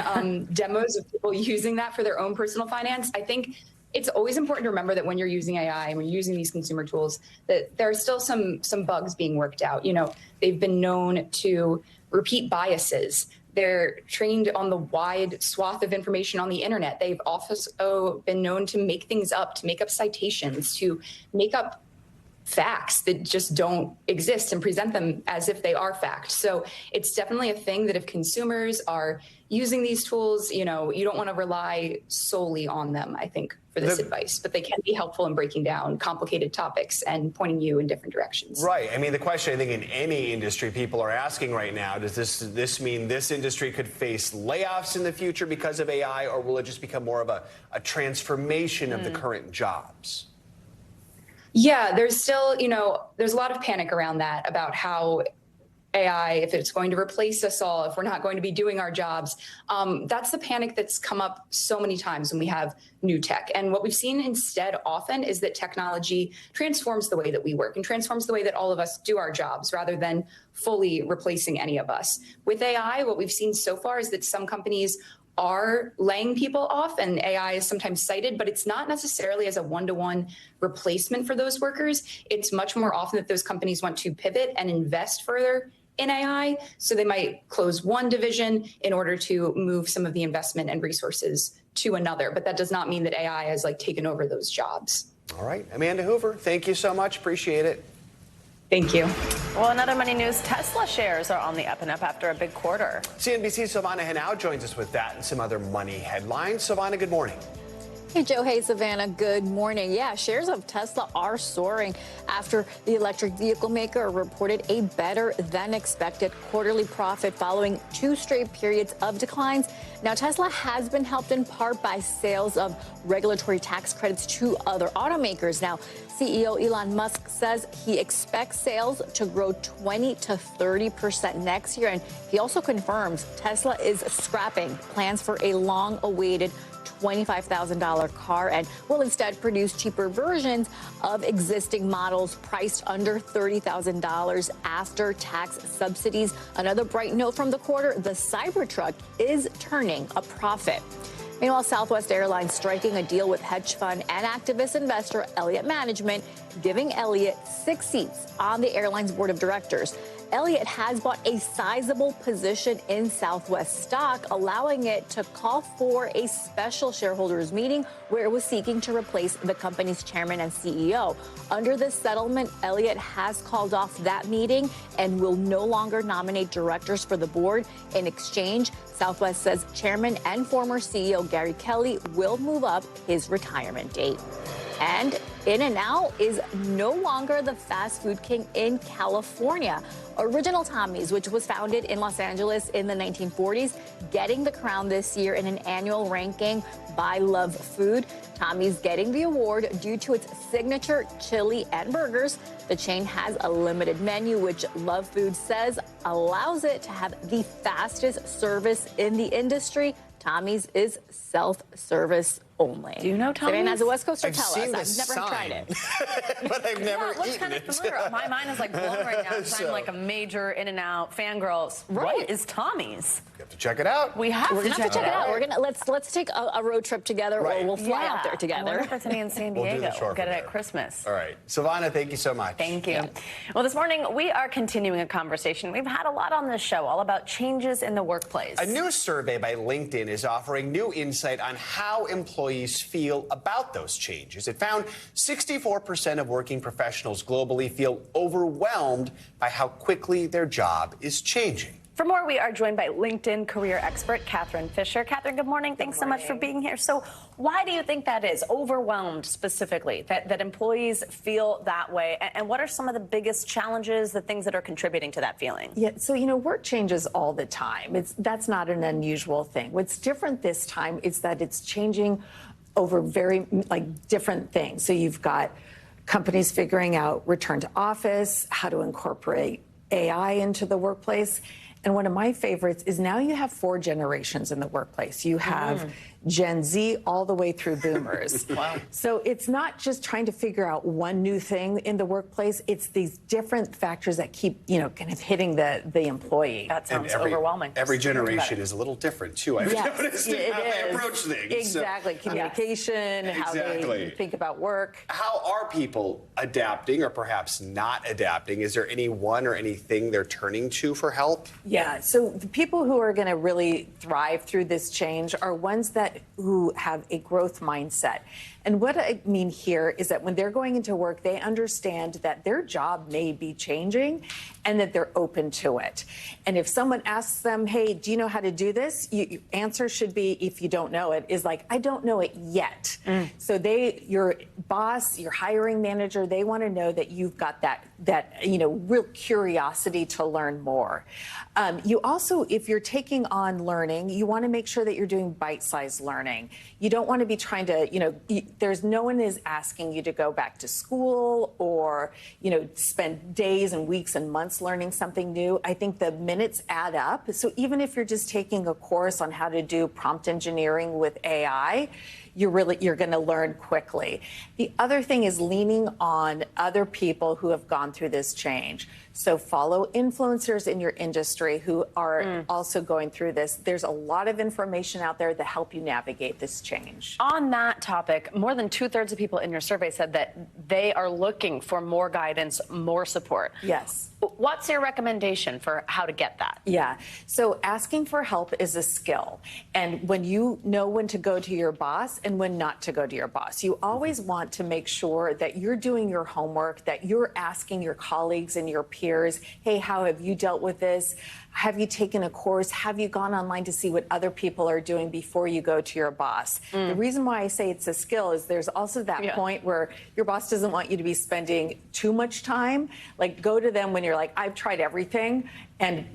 demos of people using that for their own personal finance. I think it's always important to remember that when you're using AI and when you're using these consumer tools, that there are still some bugs being worked out. You know, they've been known to repeat biases. They're trained on the wide swath of information on the internet. They've also been known to make things up, to make up citations, to make up facts that just don't exist and present them as if they are fact. So it's definitely a thing that if consumers are using these tools, you know, you don't want to rely solely on them, I think, for this advice, but they can be helpful in breaking down complicated topics and pointing you in different directions. Right. I mean, the question I think in any industry people are asking right now, does this mean this industry could face layoffs in the future because of AI, or will it just become more of a transformation of the current jobs? Yeah, there's still, you know, there's a lot of panic around that, about how AI, if it's going to replace us all, if we're not going to be doing our jobs. That's the panic that's come up so many times when we have new tech. And what we've seen instead often is that technology transforms the way that we work and transforms the way that all of us do our jobs, rather than fully replacing any of us. With AI, what we've seen so far is that some companies are laying people off, and AI is sometimes cited, but it's not necessarily as a one-to-one replacement for those workers. It's much more often that those companies want to pivot and invest further in AI. So they might close one division in order to move some of the investment and resources to another. But that does not mean that AI has taken over those jobs. All right. Amanda Hoover, thank you so much. Appreciate it. Thank you. Well, another money news, Tesla shares are on the up and up after a big quarter. CNBC's Silvana Henao joins us with that and some other money headlines. Silvana, good morning. Hey, Joe. Hey, Savannah. Good morning. Yeah, shares of Tesla are soaring after the electric vehicle maker reported a better than expected quarterly profit following 2 straight periods of declines. Now, Tesla has been helped in part by sales of regulatory tax credits to other automakers. Now, CEO Elon Musk says he expects sales to grow 20 to 30% next year. And he also confirms Tesla is scrapping plans for a long-awaited $25,000 car and will instead produce cheaper versions of existing models priced under $30,000 after tax subsidies. Another bright note from the quarter, the Cybertruck is turning a profit. Meanwhile, Southwest Airlines striking a deal with hedge fund and activist investor Elliott Management, giving Elliott 6 seats on the airline's board of directors. Elliott has bought a sizable position in Southwest stock, allowing it to call for a special shareholders meeting where it was seeking to replace the company's chairman and CEO. Under this settlement, Elliott has called off that meeting and will no longer nominate directors for the board. In exchange, Southwest says chairman and former CEO Gary Kelly will move up his retirement date. And In-N-Out is no longer the fast food king in California. Original Tommy's, which was founded in Los Angeles in the 1940s, getting the crown this year in an annual ranking by Love Food. Tommy's getting the award due to its signature chili and burgers. The chain has a limited menu, which Love Food says allows it to have the fastest service in the industry. Tommy's is self-service only. Do you know Tommy's? Savannah, as a West Coaster, I've tell seen us. this I've never sign. tried it. But I've never looks eaten kind of it. familiar. My mind is blown right now because So- I'm a major In-N-Out fangirl. Right. What is Tommy's? You have to check it out. We have We're to gonna have to check it out. We're gonna let's take a road trip together, Right. or we'll fly Yeah. out there I together. wonder if it's any in San We'll do Diego. the short Get from it at there. Christmas. All right. Silvana, thank you so much. Thank you. Well, this morning we are continuing a conversation. We've had a lot on this show all about changes in the workplace. A new survey by LinkedIn is offering new insight on how employees feel about those changes. It found 64% of working professionals globally feel overwhelmed by how quickly their job is changing. For more, we are joined by LinkedIn career expert Catherine Fisher. Catherine, good morning. Thanks so much for being here. So why do you think that is, overwhelmed specifically, that employees feel that way? And what are some of the biggest challenges, the things that are contributing to that feeling? Yeah, so, work changes all the time. That's not an unusual thing. What's different this time is that it's changing over very, different things. So you've got companies figuring out return to office, how to incorporate AI into the workplace. And one of my favorites is now you have 4 generations in the workplace. You have Gen Z all the way through boomers. Wow. So it's not just trying to figure out one new thing in the workplace. It's these different factors that keep, kind of hitting the employee. That sounds overwhelming. Every generation is a little different, too. I've noticed in how they approach things. Exactly. Communication, how they think about work. How are people adapting or perhaps not adapting? Is there anyone or anything they're turning to for help? Yeah. So the people who are going to really thrive through this change are ones who have a growth mindset. And what I mean here is that when they're going into work, they understand that their job may be changing and that they're open to it. And if someone asks them, hey, do you know how to do this? Your answer should be, if you don't know it, is like, I don't know it yet. So your boss, your hiring manager, they want to know that you've got that real curiosity to learn more. You also, if you're taking on learning, you want to make sure that you're doing bite-sized learning. You don't want to be trying to, there's no one is asking you to go back to school or, spend days and weeks and months learning something new. I think the minutes add up. So even if you're just taking a course on how to do prompt engineering with AI, you're going to learn quickly. The other thing is leaning on other people who have gone through this change. So follow influencers in your industry who are also going through this. There's a lot of information out there to help you navigate this change. On that topic, more than 2/3 of people in your survey said that they are looking for more guidance, more support. Yes. What's your recommendation for how to get that? Yeah. So asking for help is a skill. And when you know when to go to your boss and when not to go to your boss, you always want to make sure that you're doing your homework, that you're asking your colleagues and your peers, hey, how have you dealt with this? Have you taken a course? Have you gone online to see what other people are doing before you go to your boss? The reason why I say it's a skill is there's also that point where your boss doesn't want you to be spending too much time. Like, go to them when you're like, I've tried everything, and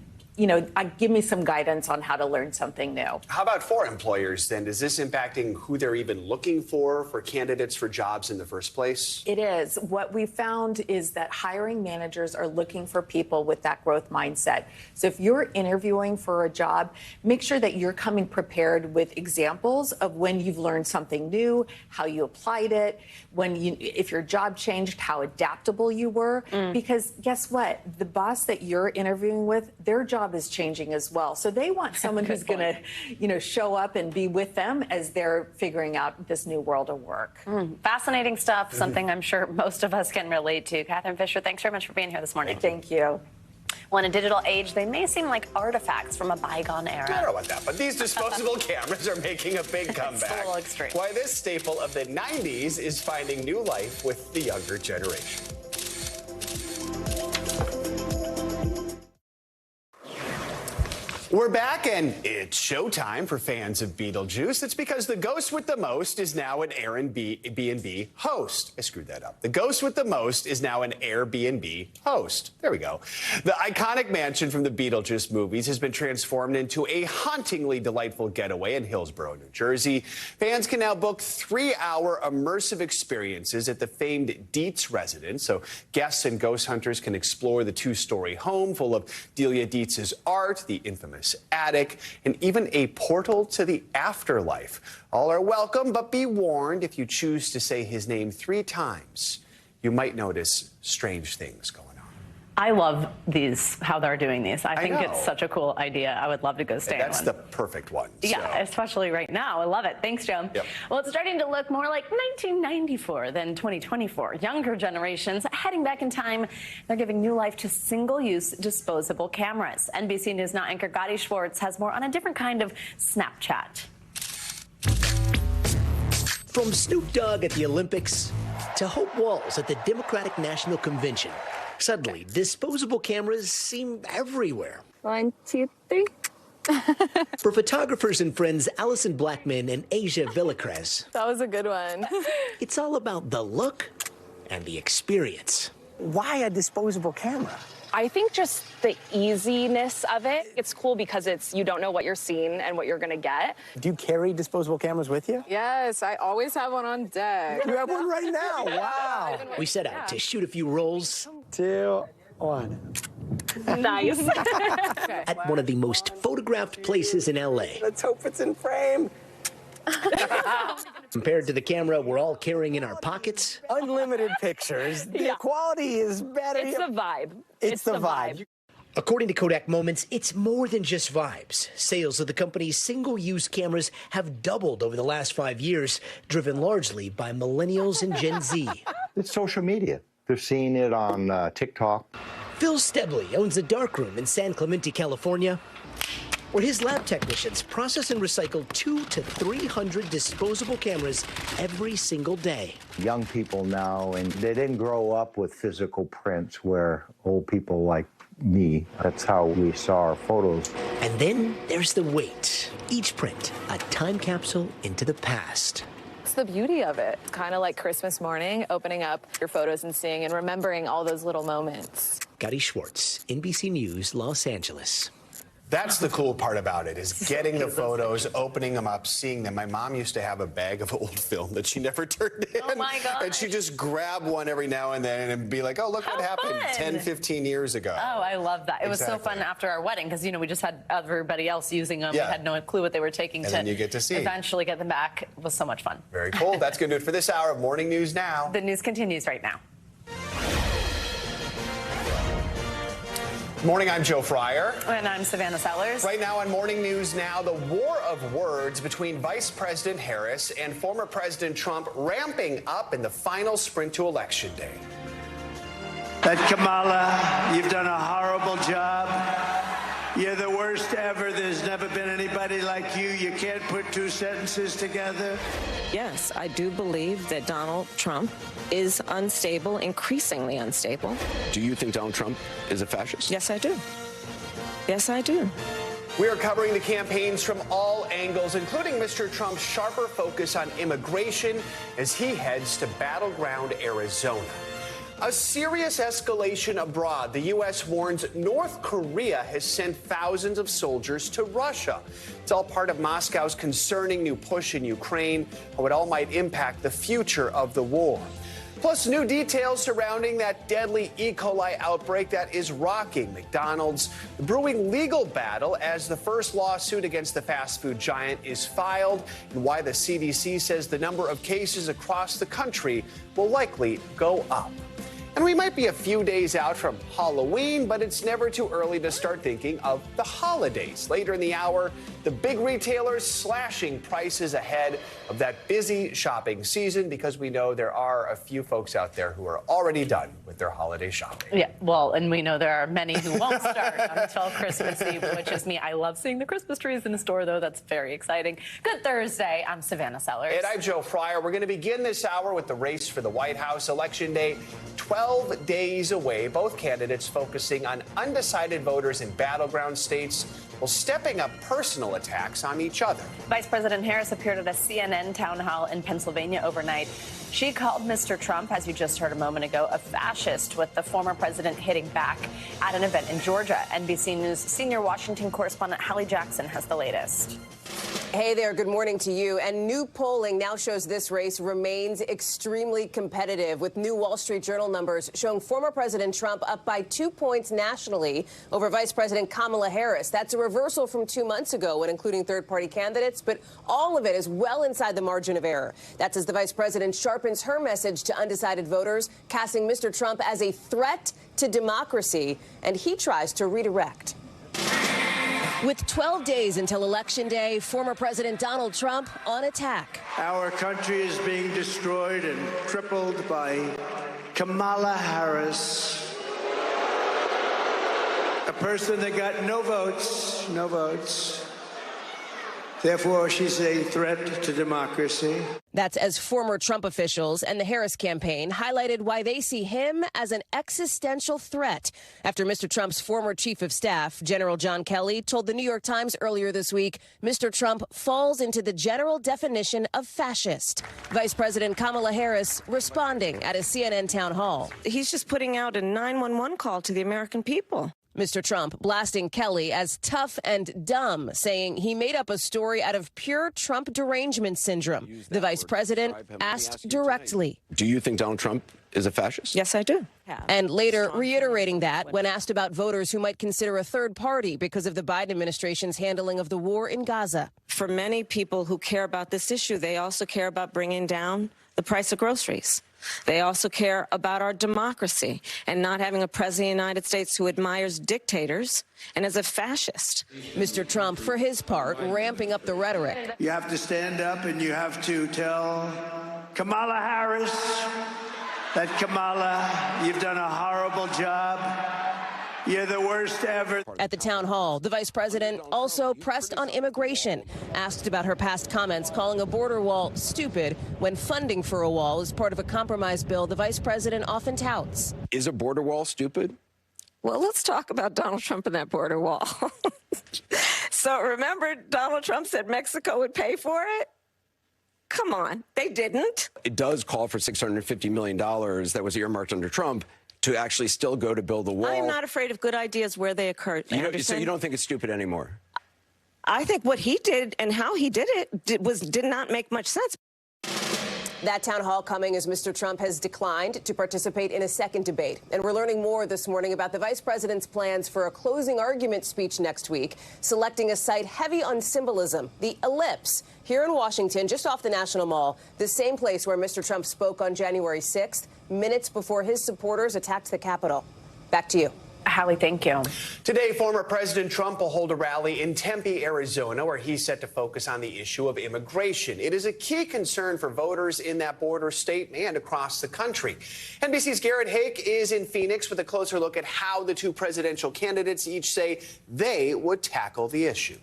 give me some guidance on how to learn something new. How about for employers then? Is this impacting who they're even looking for candidates for jobs in the first place? It is. What we found is that hiring managers are looking for people with that growth mindset. So if you're interviewing for a job, make sure that you're coming prepared with examples of when you've learned something new, how you applied it, if your job changed, how adaptable you were. Because guess what? The boss that you're interviewing with, their job is changing as well. So they want someone who's going to, show up and be with them as they're figuring out this new world of work. Fascinating stuff, something I'm sure most of us can relate to. Catherine Fisher, thanks very much for being here this morning. Thank you. Well, in a digital age, they may seem like artifacts from a bygone era. I don't know about that, but these disposable cameras are making a big comeback. It's a little extreme. Why this staple of the 90s is finding new life with the younger generation. We're back, and it's showtime for fans of Beetlejuice. It's because the ghost with the most is now an Airbnb host. I screwed that up. The ghost with the most is now an Airbnb host. There we go. The iconic mansion from the Beetlejuice movies has been transformed into a hauntingly delightful getaway in Hillsborough, New Jersey. Fans can now book 3-hour immersive experiences at the famed Dietz residence, so guests and ghost hunters can explore the 2-story home full of Delia Dietz's art, the infamous attic, and even a portal to the afterlife. All are welcome, but be warned, if you choose to say his name 3 times, you might notice strange things going on. I love how they're doing these. I think it's such a cool idea. I would love to go stay in one. That's the perfect one. Yeah, especially right now. I love it. Thanks, Joe. Yep. Well, it's starting to look more like 1994 than 2024. Younger generations heading back in time. They're giving new life to single-use disposable cameras. NBC News Now anchor Gotti Schwartz has more on a different kind of Snapchat. From Snoop Dogg at the Olympics to Hope Walls at the Democratic National Convention, suddenly disposable cameras seem everywhere. 1, 2, 3. For photographers and friends Allison Blackman and Asia Villacrez, That was a good one. it's all about the look and the experience. Why a disposable camera? I think just the easiness of it. It's cool because you don't know what you're seeing and what you're going to get. Do you carry disposable cameras with you? Yes, I always have one on deck. You have one right now. Wow. We set out to shoot a few rolls. 2, 1. Nice. At one of the most photographed places in L.A. Let's hope it's in frame. Compared to the camera we're all carrying in our pockets. Unlimited pictures. The quality is better. It's the vibe. It's the vibe. According to Kodak Moments, it's more than just vibes. Sales of the company's single-use cameras have doubled over the last 5 years, driven largely by millennials and Gen Z. It's social media. They're seeing it on TikTok. Phil Stebley owns a darkroom in San Clemente, California, where his lab technicians process and recycle 200 to 300 disposable cameras every single day. Young people now, and they didn't grow up with physical prints where old people like me, that's how we saw our photos. And then there's the weight. Each print, a time capsule into the past. It's the beauty of it. It's kind of like Christmas morning, opening up your photos and seeing and remembering all those little moments. Gotti Schwartz, NBC News, Los Angeles. That's the cool part about it, is getting the photos, opening them up, seeing them. My mom used to have a bag of old film that she never turned in. Oh, my God. And she'd just grab one every now and then and be like, oh, look what happened 10, 15 years ago. Oh, I love that. It was so fun after our wedding because, we just had everybody else using them. Yeah. We had no clue what they were taking And then you get to see. eventually get them back. It was so much fun. Very cool. That's going to do it for this hour of Morning News Now. The news continues right now. Morning, I'm Joe Fryer. And I'm Savannah Sellers. Right now on Morning News Now, the war of words between Vice President Harris and former President Trump ramping up in the final sprint to Election Day. That Kamala, you've done a horrible job. You're the worst ever. There's never been anybody like you. You can't put two sentences together. Yes, I do believe that Donald Trump is unstable, increasingly unstable. Do you think Donald Trump is a fascist? Yes, I do. Yes, I do. We are covering the campaigns from all angles, including Mr. Trump's sharper focus on immigration as he heads to Battleground, Arizona. A serious escalation abroad. The U.S. warns North Korea has sent thousands of soldiers to Russia. It's all part of Moscow's concerning new push in Ukraine, how it all might impact the future of the war. Plus, new details surrounding that deadly E. coli outbreak that is rocking McDonald's. The brewing legal battle as the first lawsuit against the fast food giant is filed, and why the CDC says the number of cases across the country will likely go up. And we might be a few days out from Halloween, but it's never too early to start thinking of the holidays. Later in the hour, the big retailers slashing prices ahead of that busy shopping season because we know there are a few folks out there who are already done with their holiday shopping. Yeah, well, and we know there are many who won't start until Christmas Eve, which is me. I love seeing the Christmas trees in the store, though. That's very exciting. Good Thursday. I'm Savannah Sellers. And I'm Joe Fryer. We're going to begin this hour with the race for the White House. Election Day 12 days away. Both candidates focusing on undecided voters in battleground states while stepping up personal attacks on each other. Vice President Harris appeared at a CNN town hall in Pennsylvania overnight. She called Mr. Trump, as you just heard a moment ago, a fascist, with the former president hitting back at an event in Georgia. NBC News senior Washington correspondent Hallie Jackson has the latest. Hey there, good morning to you. And new polling now shows this race remains extremely competitive, with new Wall Street Journal numbers showing former President Trump up by 2 points nationally over Vice President Kamala Harris. That's a reversal from 2 months ago when including third-party candidates, but all of it is well inside the margin of error. That's as the vice president sharpens her message to undecided voters, casting Mr. Trump as a threat to democracy, and he tries to redirect. With 12 days until Election Day, former President Donald Trump on attack. Our country is being destroyed and crippled by Kamala Harris, a person that got no votes. Therefore, she's a threat to democracy. That's as former Trump officials and the Harris campaign highlighted why they see him as an existential threat after Mr. Trump's former chief of staff, General John Kelly, told the New York Times earlier this week Mr. Trump falls into the general definition of fascist. Vice President Kamala Harris responding at a CNN town hall. He's just putting out a 911 call to the American people. Mr. Trump blasting Kelly as tough and dumb, saying he made up a story out of pure Trump derangement syndrome. The vice president asked directly. Do you think Donald Trump is a fascist? Yes, I do. And later reiterating that when asked about voters who might consider a third party because of the Biden administration's handling of the war in Gaza. For many people who care about this issue, they also care about bringing down the price of groceries. They also care about our democracy and not having a president of the United States who admires dictators and is a fascist. Mr. Trump, for his part, ramping up the rhetoric. You have to stand up and you have to tell Kamala Harris that, Kamala, you've done a horrible job. You're the worst ever. At the town hall, the vice president also pressed on immigration, asked about her past comments calling a border wall stupid when funding for a wall is part of a compromise bill the vice president often touts. Is a border wall stupid? Well, let's talk about Donald Trump and that border wall. So remember, Donald Trump said Mexico would pay for it? Come on, they didn't. It does call for $650 million that was earmarked under Trump to actually still go to build the wall. I'm not afraid of good ideas where they occur. So you don't think it's stupid anymore? I think what he did and how he did it did not make much sense. That town hall coming as Mr. Trump has declined to participate in a second debate. And we're learning more this morning about the vice president's plans for a closing argument speech next week, selecting a site heavy on symbolism, the Ellipse, here in Washington, just off the National Mall, the same place where Mr. Trump spoke on January 6th, minutes before his supporters attacked the Capitol. Back to you. Hallie, thank you. Today, former President Trump will hold a rally in Tempe, Arizona, where he's set to focus on the issue of immigration. It is a key concern for voters in that border state and across the country. NBC's Garrett Hake is in Phoenix with a closer look at how the two presidential candidates each say they would tackle the issue.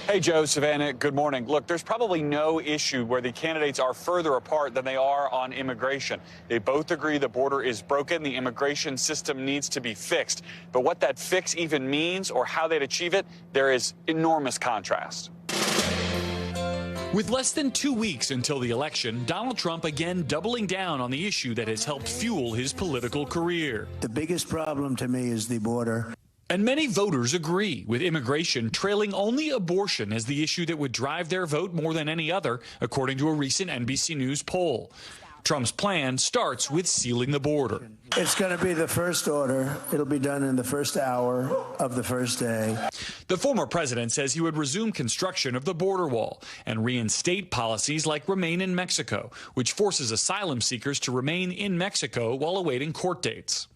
Hey, Joe, Savannah, good morning. Look, there's probably no issue where the candidates are further apart than they are on immigration. They both agree the border is broken, the immigration system needs to be fixed. But what that fix even means or how they'd achieve it, there is enormous contrast. With less than 2 weeks until the election, Donald Trump again doubling down on the issue that has helped fuel his political career. The biggest problem to me is the border. And many voters agree, with immigration trailing only abortion as the issue that would drive their vote more than any other, according to a recent NBC News poll. Trump's plan starts with sealing the border. It's going to be the first order. It'll be done in the first hour of the first day. The former president says he would resume construction of the border wall and reinstate policies like Remain in Mexico, which forces asylum seekers to remain in Mexico while awaiting court dates.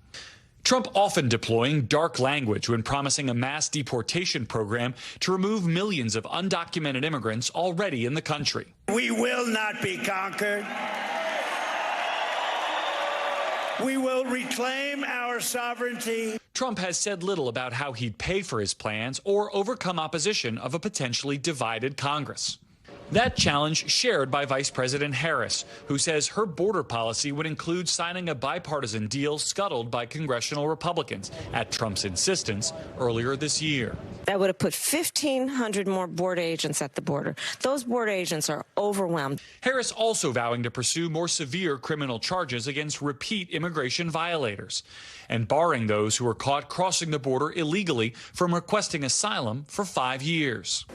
Trump often deploying dark language when promising a mass deportation program to remove millions of undocumented immigrants already in the country. We will not be conquered. We will reclaim our sovereignty. Trump has said little about how he'd pay for his plans or overcome opposition of a potentially divided Congress. That challenge shared by Vice President Harris, who says her border policy would include signing a bipartisan deal scuttled by congressional Republicans at Trump's insistence earlier this year. That would have put 1,500 more border agents at the border. Those border agents are overwhelmed. Harris also vowing to pursue more severe criminal charges against repeat immigration violators and barring those who are caught crossing the border illegally from requesting asylum for 5 years.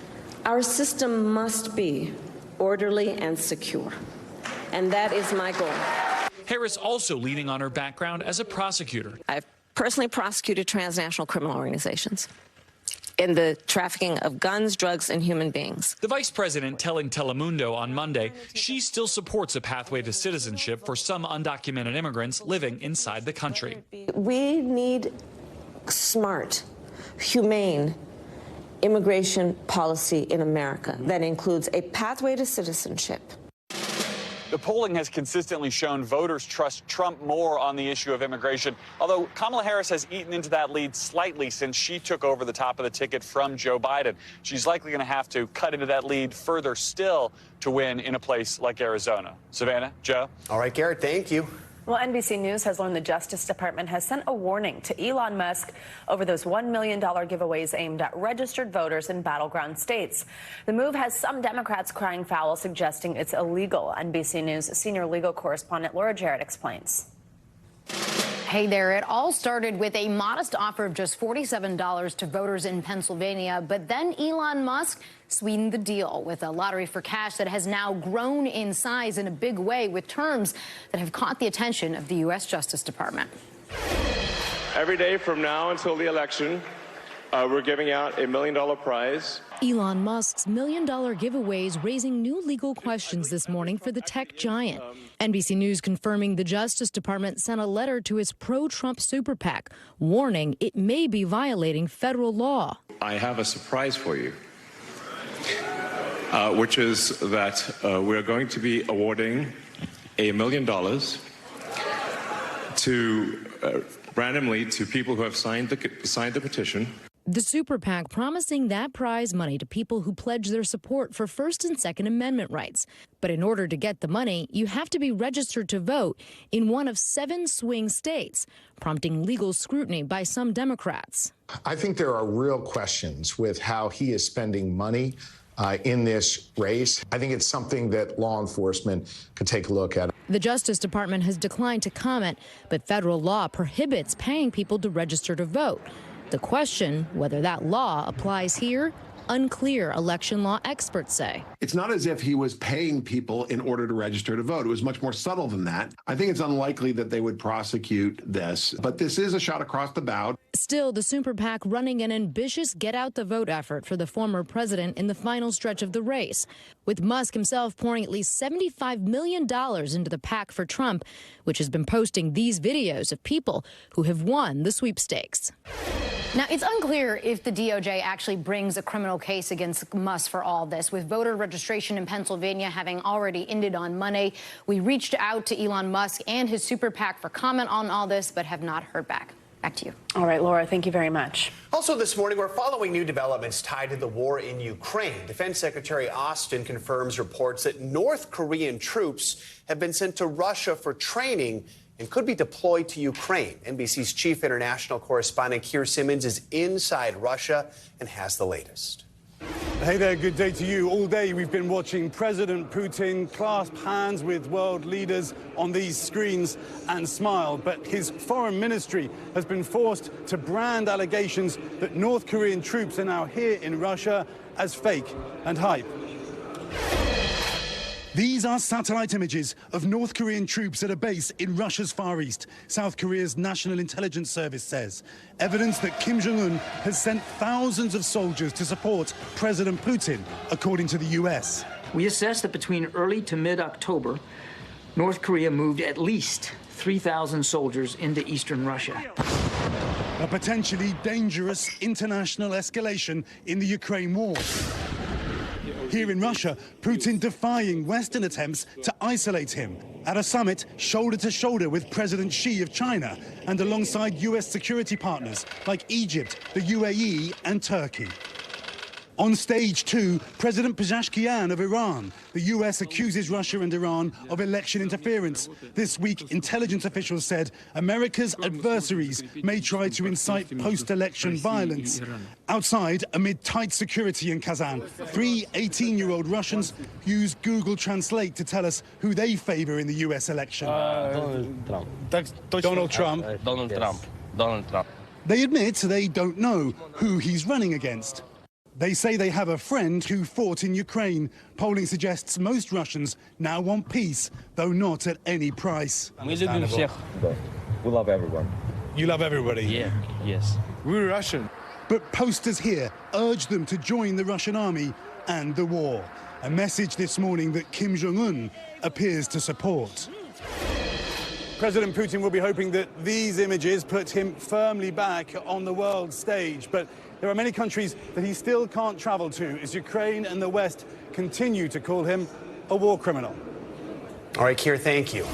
Our system must be orderly and secure, and that is my goal. Harris also leaning on her background as a prosecutor. I've personally prosecuted transnational criminal organizations in the trafficking of guns, drugs, and human beings. The vice president telling Telemundo on Monday she still supports a pathway to citizenship for some undocumented immigrants living inside the country. We need smart, humane immigration policy in America that includes a pathway to citizenship. The polling has consistently shown voters trust Trump more on the issue of immigration, although Kamala Harris has eaten into that lead slightly since she took over the top of the ticket from Joe Biden. She's likely going to have to cut into that lead further still to win in a place like Arizona. Savannah, Joe? All right, Garrett, thank you. Well, NBC News has learned the Justice Department has sent a warning to Elon Musk over those $1 million giveaways aimed at registered voters in battleground states. The move has some Democrats crying foul, suggesting it's illegal. NBC News senior legal correspondent Laura Jarrett explains. Hey there. It all started with a modest offer of just $47 to voters in Pennsylvania. But then Elon Musk sweetened the deal with a lottery for cash that has now grown in size in a big way, with terms that have caught the attention of the U.S. Justice Department. Every day from now until the election, we're giving out $1 million prize. Elon Musk's $1 million giveaways raising new legal questions this morning for the tech giant. NBC News confirming the Justice Department sent a letter to its pro-Trump super PAC, warning it may be violating federal law. I have a surprise for you, which is that we're going to be awarding $1 million to randomly to people who have signed the petition. The super PAC promising that prize money to people who pledge their support for First and Second Amendment rights. But in order to get the money, you have to be registered to vote in one of 7 swing states, prompting legal scrutiny by some Democrats. I think there are real questions with how he is spending money in this race. I think it's something that law enforcement could take a look at. The Justice Department has declined to comment, but federal law prohibits paying people to register to vote. The question, whether that law applies here, unclear, election law experts say. It's not as if he was paying people in order to register to vote. It was much more subtle than that. I think it's unlikely that they would prosecute this, but this is a shot across the bow. Still, the super PAC running an ambitious get-out-the-vote effort for the former president in the final stretch of the race, with Musk himself pouring at least $75 million into the PAC for Trump, which has been posting these videos of people who have won the sweepstakes. Now, it's unclear if the DOJ actually brings a criminal case against Musk for all this, with voter registration in Pennsylvania having already ended on Monday. We reached out to Elon Musk and his super PAC for comment on all this, but have not heard back. Back to you. All right, Laura, thank you very much. Also this morning, we're following new developments tied to the war in Ukraine. Defense Secretary Austin confirms reports that North Korean troops have been sent to Russia for training and could be deployed to Ukraine. NBC's chief international correspondent Keir Simmons is inside Russia and has the latest. Hey there, good day to you. All day we've been watching President Putin clasp hands with world leaders on these screens and smile. But his foreign ministry has been forced to brand allegations that North Korean troops are now here in Russia as fake and hype. These are satellite images of North Korean troops at a base in Russia's Far East, South Korea's National Intelligence Service says. Evidence that Kim Jong-un has sent thousands of soldiers to support President Putin, according to the U.S. We assess that between early to mid-October, North Korea moved at least 3,000 soldiers into eastern Russia. A potentially dangerous international escalation in the Ukraine war. Here in Russia, Putin defying Western attempts to isolate him at a summit shoulder to shoulder with President Xi of China and alongside U.S. security partners like Egypt, the UAE and Turkey. On stage 2, President Pezeshkian of Iran. The U.S. accuses Russia and Iran of election interference. This week, intelligence officials said America's adversaries may try to incite post-election violence. Outside, amid tight security in Kazan, 3 18-year-old Russians use Google Translate to tell us who they favor in the U.S. election. Donald Trump. Donald Trump. They admit they don't know who he's running against. They say they have a friend who fought in Ukraine. Polling suggests most Russians now want peace, though not at any price. We love everyone. You love everybody? Yeah, yes. We're Russian. But posters here urge them to join the Russian army and the war. A message this morning that Kim Jong-un appears to support. President Putin will be hoping that these images put him firmly back on the world stage. But there are many countries that he still can't travel to as Ukraine and the West continue to call him a war criminal. All right, Keir, thank you.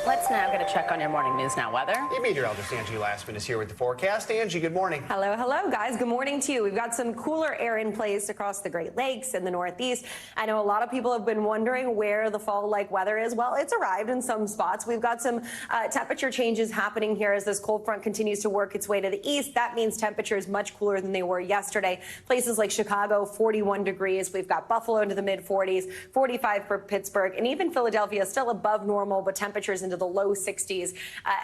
Let's now get a check on your morning news now weather. Your meteorologist Angie Lastman is here with the forecast. Angie, good morning. Hello, hello, guys. Good morning to you. We've got some cooler air in place across the Great Lakes and the Northeast. I know a lot of people have been wondering where the fall-like weather is. Well, it's arrived in some spots. We've got some temperature changes happening here as this cold front continues to work its way to the east. That means temperatures much cooler than they were yesterday. Places like Chicago, 41 degrees. We've got Buffalo into the mid-40s, 45 for Pittsburgh, and even Philadelphia still above normal, but temperatures in into the low 60s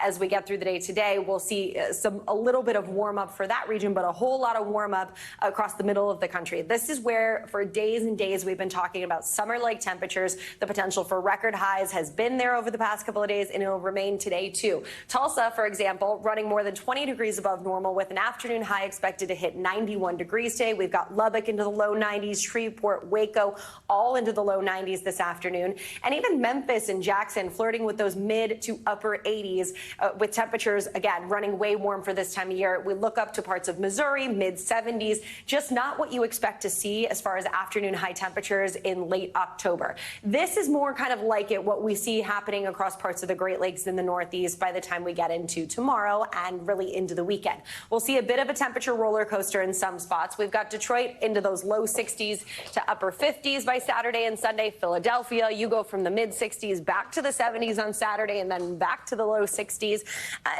as we get through the day today. We'll see a little bit of warm up for that region, but a whole lot of warm up across the middle of the country. This is where for days and days we've been talking about summer-like temperatures. The potential for record highs has been there over the past couple of days, and it'll remain today too. Tulsa, for example, running more than 20 degrees above normal with an afternoon high expected to hit 91 degrees today. We've got Lubbock into the low 90s, Shreveport, Waco, all into the low 90s this afternoon. And even Memphis and Jackson flirting with those mid to upper 80s with temperatures, again, running way warm for this time of year. We look up to parts of Missouri, mid 70s, just not what you expect to see as far as afternoon high temperatures in late October. This is more kind of like what we see happening across parts of the Great Lakes in the Northeast by the time we get into tomorrow and really into the weekend. We'll see a bit of a temperature roller coaster in some spots. We've got Detroit into those low 60s to upper 50s by Saturday and Sunday. Philadelphia, you go from the mid 60s back to the 70s on Saturday and then back to the low 60s.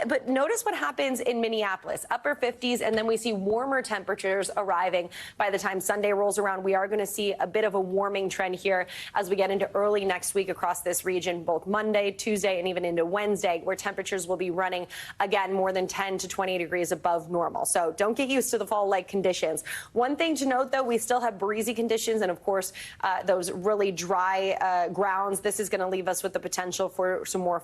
But notice what happens in Minneapolis, upper 50s, and then we see warmer temperatures arriving by the time Sunday rolls around. We are going to see a bit of a warming trend here as we get into early next week across this region, both Monday, Tuesday, and even into Wednesday, where temperatures will be running, again, more than 10 to 20 degrees above normal. So don't get used to the fall-like conditions. One thing to note, though, we still have breezy conditions and, of course, those really dry grounds. This is going to leave us with the potential for some more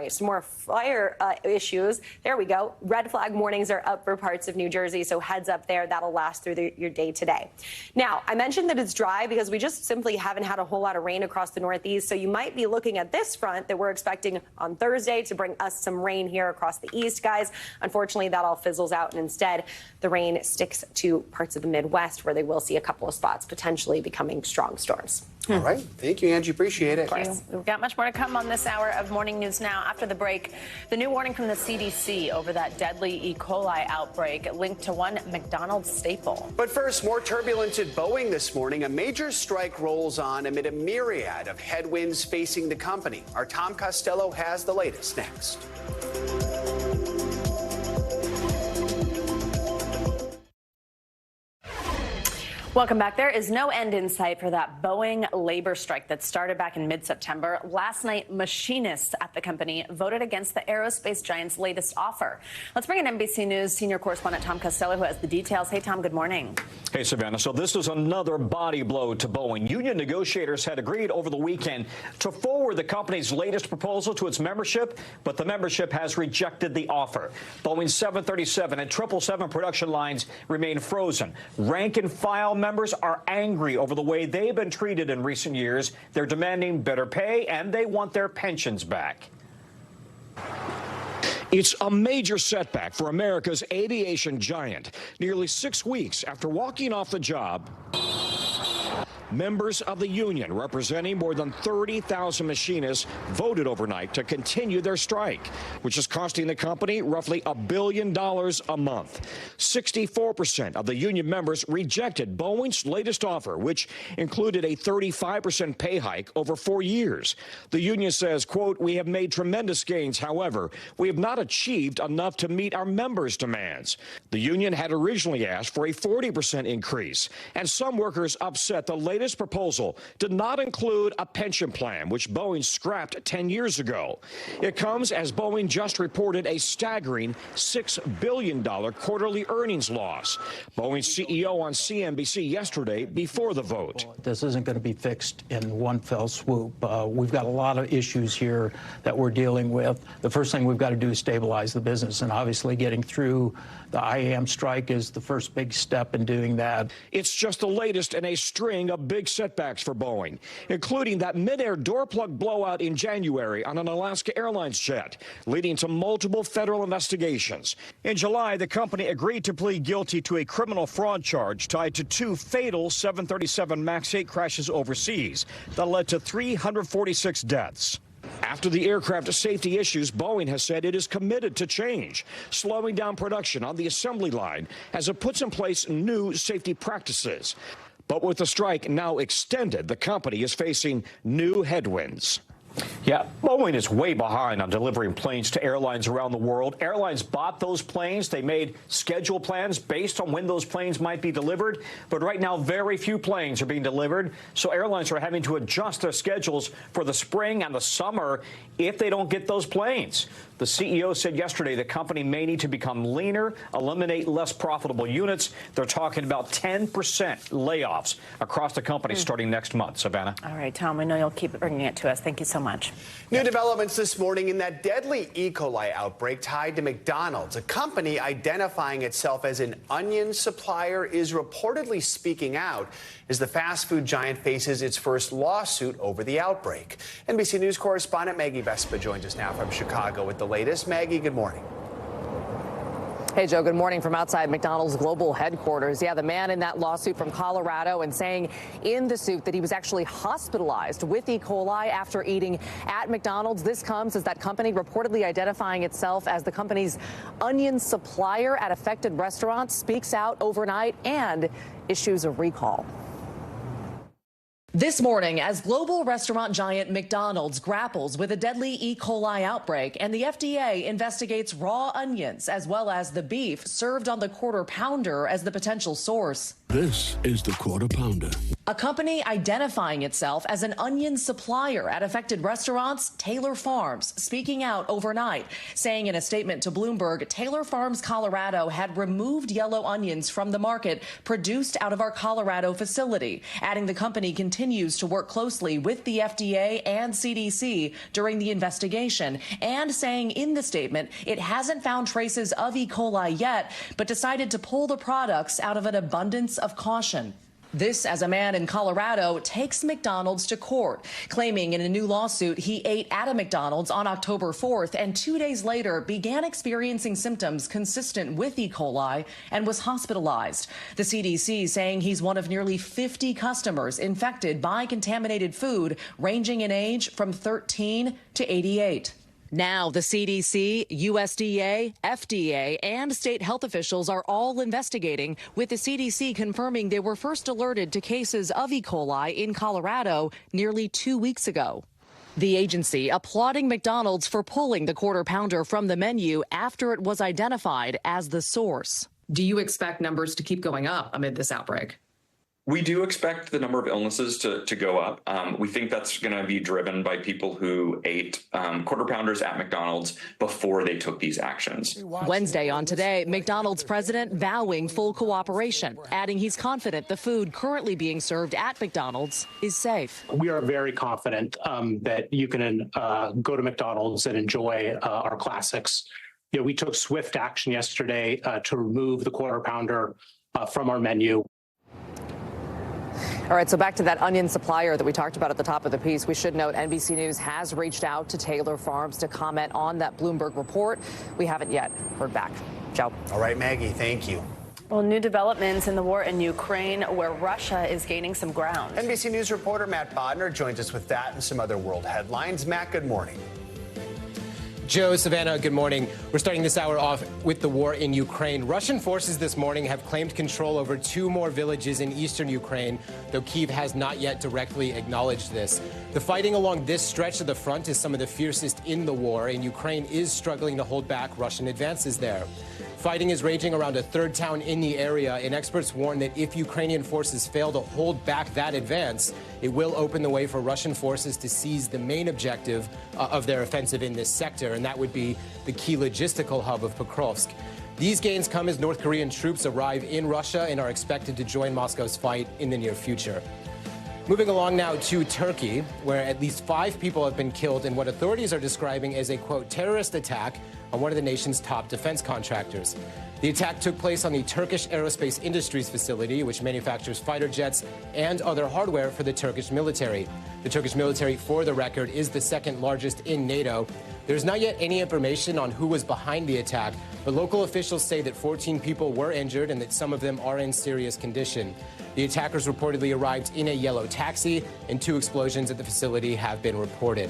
some more fire issues. There we go. Red flag warnings are up for parts of New Jersey, so heads up there. That'll last through your day today. Now, I mentioned that it's dry because we just simply haven't had a whole lot of rain across the Northeast, so you might be looking at this front that we're expecting on Thursday to bring us some rain here across the east, guys. Unfortunately, that all fizzles out, and instead the rain sticks to parts of the Midwest where they will see a couple of spots potentially becoming strong storms. All right. Thank you, Angie. Appreciate it. We've got much more to come on this hour of Morning News Now. After the break, the new warning from the CDC over that deadly E. coli outbreak linked to one McDonald's staple. But first, more turbulence at Boeing this morning. A major strike rolls on amid a myriad of headwinds facing the company. Our Tom Costello has the latest next. Welcome back. There is no end in sight for that Boeing labor strike that started back in mid-September. Last night, machinists at the company voted against the aerospace giant's latest offer. Let's bring in NBC News senior correspondent Tom Costello, who has the details. Hey, Tom, good morning. Hey, Savannah. So this is another body blow to Boeing. Union negotiators had agreed over the weekend to forward the company's latest proposal to its membership, but the membership has rejected the offer. Boeing's 737 and 777 production lines remain frozen. Rank and file members are angry over the way they've been treated in recent years. They're demanding better pay, and they want their pensions back. It's a major setback for America's aviation giant. Nearly 6 weeks after walking off the job, members of the union, representing more than 30,000 machinists, voted overnight to continue their strike, which is costing the company roughly $1 billion a month. 64% of the union members rejected Boeing's latest offer, which included a 35% pay hike over 4 years. The union says, quote, "We have made tremendous gains. However, we have not achieved enough to meet our members' demands." The union had originally asked for a 40% increase, and some workers upset the latest proposal did not include a pension plan, which Boeing scrapped 10 years ago. It comes as Boeing just reported a staggering $6 billion quarterly earnings loss. Boeing's CEO on CNBC yesterday before the vote. This isn't going to be fixed in one fell swoop. We've got a lot of issues here that we're dealing with. The first thing we've got to do is stabilize the business, and obviously getting through the IAM strike is the first big step in doing that. It's just the latest in a string of big setbacks for Boeing, including that mid-air door plug blowout in January on an Alaska Airlines jet, leading to multiple federal investigations. In July, the company agreed to plead guilty to a criminal fraud charge tied to 2 fatal 737 MAX 8 crashes overseas that led to 346 deaths. After the aircraft safety issues, Boeing has said it is committed to change, slowing down production on the assembly line as it puts in place new safety practices. But with the strike now extended, the company is facing new headwinds. Yeah, Boeing is way behind on delivering planes to airlines around the world. Airlines bought those planes. They made schedule plans based on when those planes might be delivered. But right now, very few planes are being delivered. So airlines are having to adjust their schedules for the spring and the summer if they don't get those planes. The CEO said yesterday the company may need to become leaner, eliminate less profitable units. They're talking about 10% layoffs across the company starting next month. Savannah. All right, Tom, I know you'll keep bringing it to us. Thank you so much. New developments this morning in that deadly E. coli outbreak tied to McDonald's. A company identifying itself as an onion supplier is reportedly speaking out as the fast food giant faces its first lawsuit over the outbreak. NBC News correspondent Maggie Vespa joins us now from Chicago with the latest. Maggie, good morning. Hey, Joe, good morning from outside McDonald's global headquarters. Yeah, the man in that lawsuit from Colorado and saying in the suit that he was actually hospitalized with E. coli after eating at McDonald's. This comes as that company reportedly identifying itself as the company's onion supplier at affected restaurants speaks out overnight and issues a recall. This morning, as global restaurant giant McDonald's grapples with a deadly E. coli outbreak and the FDA investigates raw onions as well as the beef served on the Quarter Pounder as the potential source. This is the Quarter Pounder. A company identifying itself as an onion supplier at affected restaurants, Taylor Farms, speaking out overnight, saying in a statement to Bloomberg, Taylor Farms Colorado had removed yellow onions from the market produced out of our Colorado facility, adding the company continues to work closely with the FDA and CDC during the investigation, and saying in the statement it hasn't found traces of E. coli yet, but decided to pull the products out of an abundance of caution. This as a man in Colorado takes McDonald's to court, claiming in a new lawsuit he ate at a McDonald's on October 4th and 2 days later began experiencing symptoms consistent with E. coli and was hospitalized. The CDC saying he's one of nearly 50 customers infected by contaminated food ranging in age from 13 to 88. Now, the CDC, USDA, FDA, and state health officials are all investigating, with the CDC confirming they were first alerted to cases of E. coli in Colorado nearly 2 weeks ago. The agency applauding McDonald's for pulling the Quarter Pounder from the menu after it was identified as the source. Do you expect numbers to keep going up amid this outbreak? We do expect the number of illnesses to go up. We think that's going to be driven by people who ate Quarter Pounders at McDonald's before they took these actions. Wednesday on Today, McDonald's president vowing full cooperation, adding he's confident the food currently being served at McDonald's is safe. We are very confident that you can go to McDonald's and enjoy our classics. You know, we took swift action yesterday to remove the Quarter Pounder from our menu. All right, so back to that onion supplier that we talked about at the top of the piece. We should note NBC News has reached out to Taylor Farms to comment on that Bloomberg report. We haven't yet heard back. Joe. All right, Maggie, thank you. Well, new developments in the war in Ukraine, where Russia is gaining some ground. NBC News reporter Matt Bodner joins us with that and some other world headlines. Matt, good morning. Joe, Savannah, good morning. We're starting this hour off with the war in Ukraine. Russian forces this morning have claimed control over 2 more villages in eastern Ukraine, though Kyiv has not yet directly acknowledged this. The fighting along this stretch of the front is some of the fiercest in the war, and Ukraine is struggling to hold back Russian advances there. Fighting is raging around a third town in the area, and experts warn that if Ukrainian forces fail to hold back that advance, it will open the way for Russian forces to seize the main objective of their offensive in this sector, and that would be the key logistical hub of Pokrovsk. These gains come as North Korean troops arrive in Russia and are expected to join Moscow's fight in the near future. Moving along now to Turkey, where at least 5 people have been killed in what authorities are describing as a, quote, terrorist attack on one of the nation's top defense contractors. The attack took place on the Turkish Aerospace Industries facility, which manufactures fighter jets and other hardware for the Turkish military. The Turkish military, for the record, is the second largest in NATO. There's not yet any information on who was behind the attack, but local officials say that 14 people were injured and that some of them are in serious condition. The attackers reportedly arrived in a yellow taxi, and 2 explosions at the facility have been reported.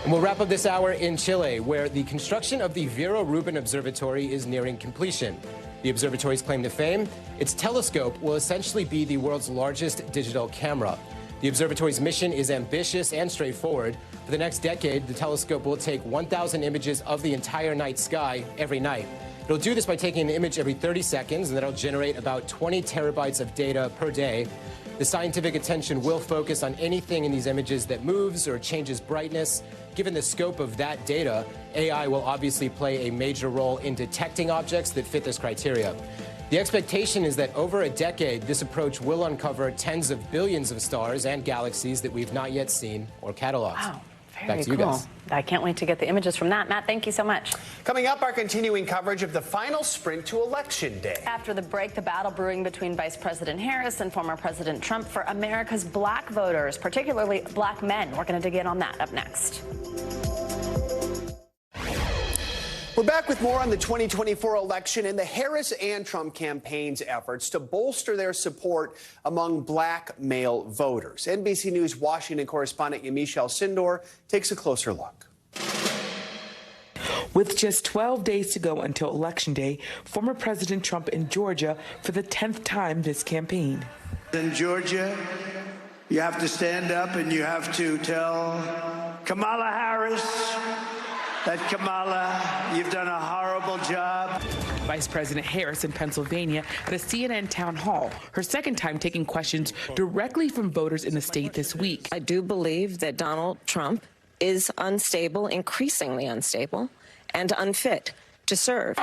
And we'll wrap up this hour in Chile, where the construction of the Vera Rubin Observatory is nearing completion. The observatory's claim to fame, its telescope will essentially be the world's largest digital camera. The observatory's mission is ambitious and straightforward. For the next decade, the telescope will take 1,000 images of the entire night sky every night. It'll do this by taking an image every 30 seconds, and that'll generate about 20 terabytes of data per day. The scientific attention will focus on anything in these images that moves or changes brightness. Given the scope of that data, AI will obviously play a major role in detecting objects that fit this criteria. The expectation is that over a decade, this approach will uncover tens of billions of stars and galaxies that we've not yet seen or cataloged. Wow. Back Very to you cool. guys. I can't wait to get the images from that. Matt, thank you so much. Coming up, our continuing coverage of the final sprint to Election Day. After the break, the battle brewing between Vice President Harris and former President Trump for America's black voters, particularly black men. We're going to dig in on that up next. We're back with more on the 2024 election and the Harris and Trump campaigns' efforts to bolster their support among black male voters. NBC News Washington correspondent Yamiche Alcindor takes a closer look. With just 12 days to go until Election Day, former President Trump in Georgia for the 10th time this campaign. In Georgia, you have to stand up and you have to tell Kamala Harris that, Kamala, you've done a horrible job. Vice President Harris in Pennsylvania at a CNN town hall, her second time taking questions directly from voters in the state this week. I do believe that Donald Trump is unstable, increasingly unstable, and unfit to serve.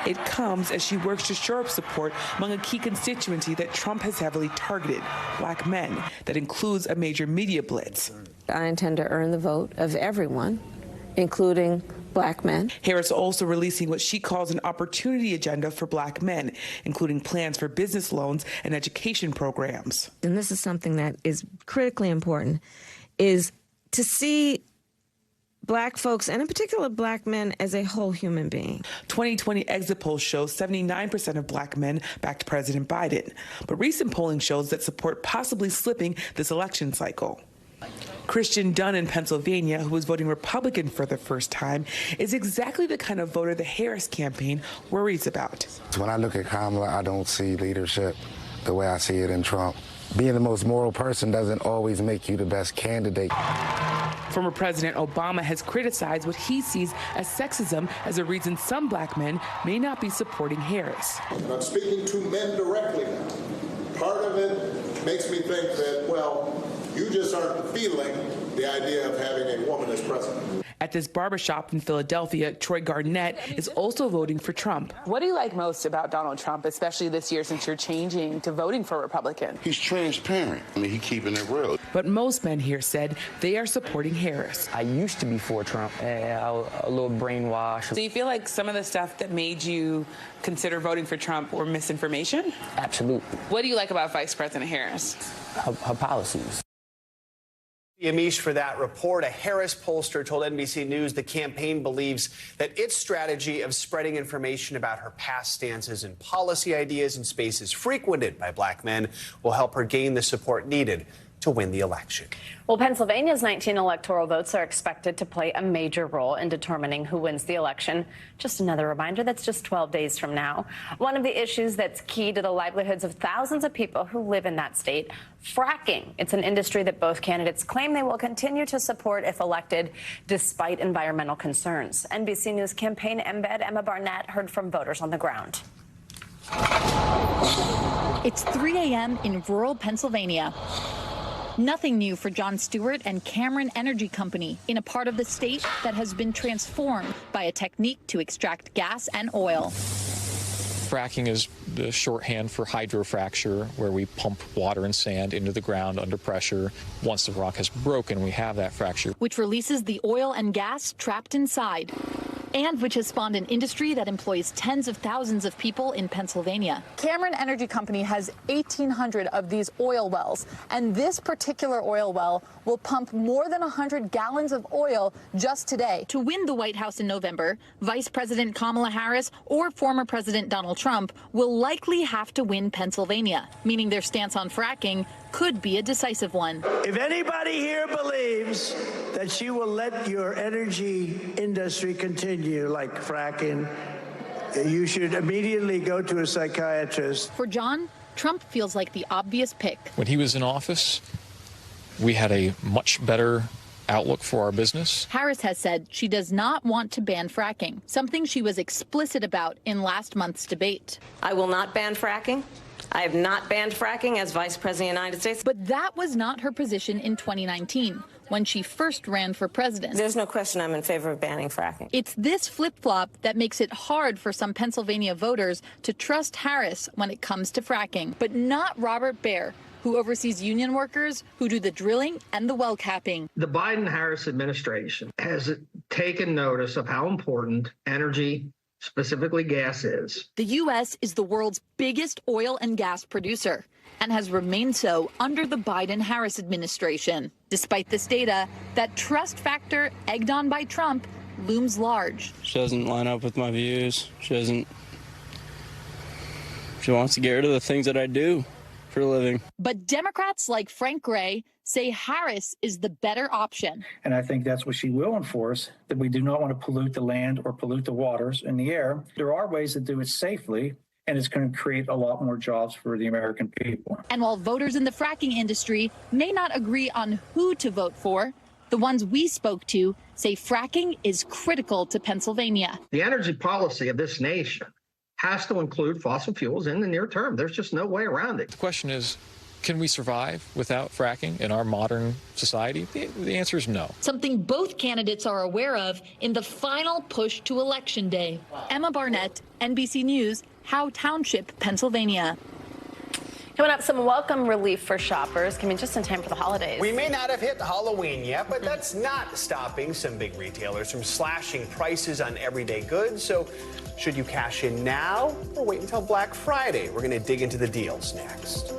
It comes as she works to shore up support among a key constituency that Trump has heavily targeted, black men. That includes a major media blitz. I intend to earn the vote of everyone, including black men. Harris also releasing what she calls an opportunity agenda for black men, including plans for business loans and education programs. And this is something that is critically important, is to see black folks, and in particular black men, as a whole human being. 2020 exit polls show 79% of black men backed President Biden. But recent polling shows that support possibly slipping this election cycle. Christian Dunn in Pennsylvania, who was voting Republican for the first time, is exactly the kind of voter the Harris campaign worries about. When I look at Kamala, I don't see leadership the way I see it in Trump. Being the most moral person doesn't always make you the best candidate. Former President Obama has criticized what he sees as sexism as a reason some black men may not be supporting Harris. And I'm speaking to men directly now. Part of it makes me think that, well, you just aren't feeling the idea of having a woman as president. At this barbershop in Philadelphia, Troy Garnett is also voting for Trump. What do you like most about Donald Trump, especially this year since you're changing to voting for Republican? He's transparent. I mean, he's keeping it real. But most men here said they are supporting Harris. I used to be for Trump, a little brainwashed. Do you feel like some of the stuff that made you consider voting for Trump were misinformation? Absolutely. What do you like about Vice President Harris? Her policies. Yamiche for that report. A Harris pollster told NBC News the campaign believes that its strategy of spreading information about her past stances and policy ideas in spaces frequented by black men will help her gain the support needed to win the election. Well, Pennsylvania's 19 electoral votes are expected to play a major role in determining who wins the election. Just another reminder, that's just 12 days from now. One of the issues that's key to the livelihoods of thousands of people who live in that state, fracking. It's an industry that both candidates claim they will continue to support if elected, despite environmental concerns. NBC News campaign embed Emma Barnett heard from voters on the ground. It's 3 a.m. in rural Pennsylvania. Nothing new for John Stewart and Cameron Energy Company in a part of the state that has been transformed by a technique to extract gas and oil. Fracking is the shorthand for hydrofracture, where we pump water and sand into the ground under pressure. Once the rock has broken, we have that fracture, which releases the oil and gas trapped inside, and which has spawned an industry that employs tens of thousands of people in Pennsylvania. Cameron Energy Company has 1,800 of these oil wells, and this particular oil well will pump more than 100 gallons of oil just today. To win the White House in November, Vice President Kamala Harris or former President Donald Trump will likely have to win Pennsylvania, meaning their stance on fracking could be a decisive one. If anybody here believes that you will let your energy industry continue like fracking, you should immediately go to a psychiatrist. For John, Trump feels like the obvious pick. When he was in office, we had a much better outlook for our business. Harris has said she does not want to ban fracking, something she was explicit about in last month's debate. I will not ban fracking. I have not banned fracking as Vice President of the United States. But that was not her position in 2019, when she first ran for president. There's no question I'm in favor of banning fracking. It's this flip-flop that makes it hard for some Pennsylvania voters to trust Harris when it comes to fracking, but not Robert Baer, who oversees union workers who do the drilling and the well capping. The Biden-Harris administration has taken notice of how important energy, specifically gas, is. The U.S. is the world's biggest oil and gas producer and has remained so under the Biden-Harris administration. Despite this data, that trust factor egged on by Trump looms large. She doesn't line up with my views. She wants to get rid of the things that I do for a living. But Democrats like Frank Gray say Harris is the better option. And I think that's what she will enforce, that we do not want to pollute the land or pollute the waters and the air. There are ways to do it safely, and it's going to create a lot more jobs for the American people. And while voters in the fracking industry may not agree on who to vote for, the ones we spoke to say fracking is critical to Pennsylvania. The energy policy of this nation has to include fossil fuels in the near term. There's just no way around it. The question is, can we survive without fracking in our modern society? The answer is no. Something both candidates are aware of in the final push to Election Day. Emma Barnett, NBC News, Howe Township, Pennsylvania. Coming up, some welcome relief for shoppers coming just in time for the holidays. We may not have hit Halloween yet, but that's not stopping some big retailers from slashing prices on everyday goods. So should you cash in now or wait until Black Friday? We're going to dig into the deals next.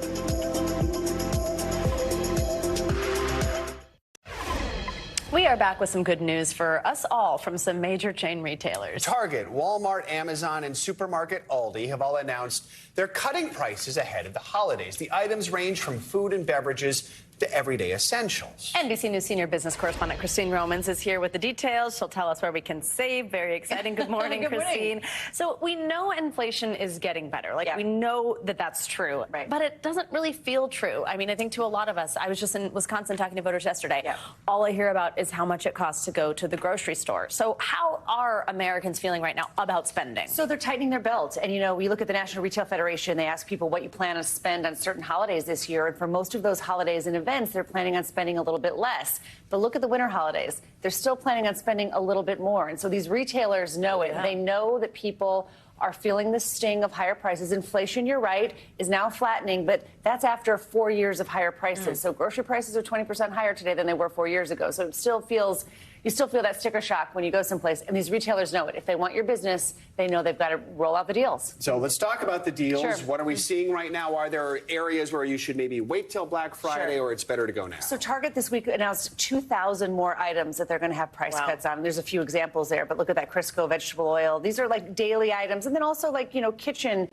We are back with some good news for us all from some major chain retailers. Target, Walmart, Amazon, and supermarket Aldi have all announced they're cutting prices ahead of the holidays. The items range from food and beverages to everyday essentials. NBC News senior business correspondent Christine Romans is here with the details. She'll tell us where we can save. Very exciting. Good morning, Good Christine. morning. So we know inflation is getting better. We know that that's true. Right. But it doesn't really feel true. I mean, I think to a lot of us, I was just in Wisconsin talking to voters yesterday. Yeah. All I hear about is how much it costs to go to the grocery store. So how are Americans feeling right now about spending? So they're tightening their belts. And, you know, we look at the National Retail Federation. They ask people what you plan to spend on certain holidays this year. And for most of those holidays and events, they're planning on spending a little bit less. But look at the winter holidays. They're still planning on spending a little bit more. And so these retailers know it. Yeah. They know that people are feeling the sting of higher prices. Inflation, you're right, is now flattening, but that's after 4 years of higher prices. So grocery prices are 20% higher today than they were 4 years ago. So it still feels, you still feel that sticker shock when you go someplace. And these retailers know it. If they want your business, they know they've got to roll out the deals. So let's talk about the deals. Sure. What are we seeing right now? Are there areas where you should maybe wait till Black Friday or it's better to go now? So Target this week announced 2,000 more items that they're going to have price cuts on. There's a few examples there, but look at that Crisco vegetable oil. These are like daily items. And then also like, you know, kitchen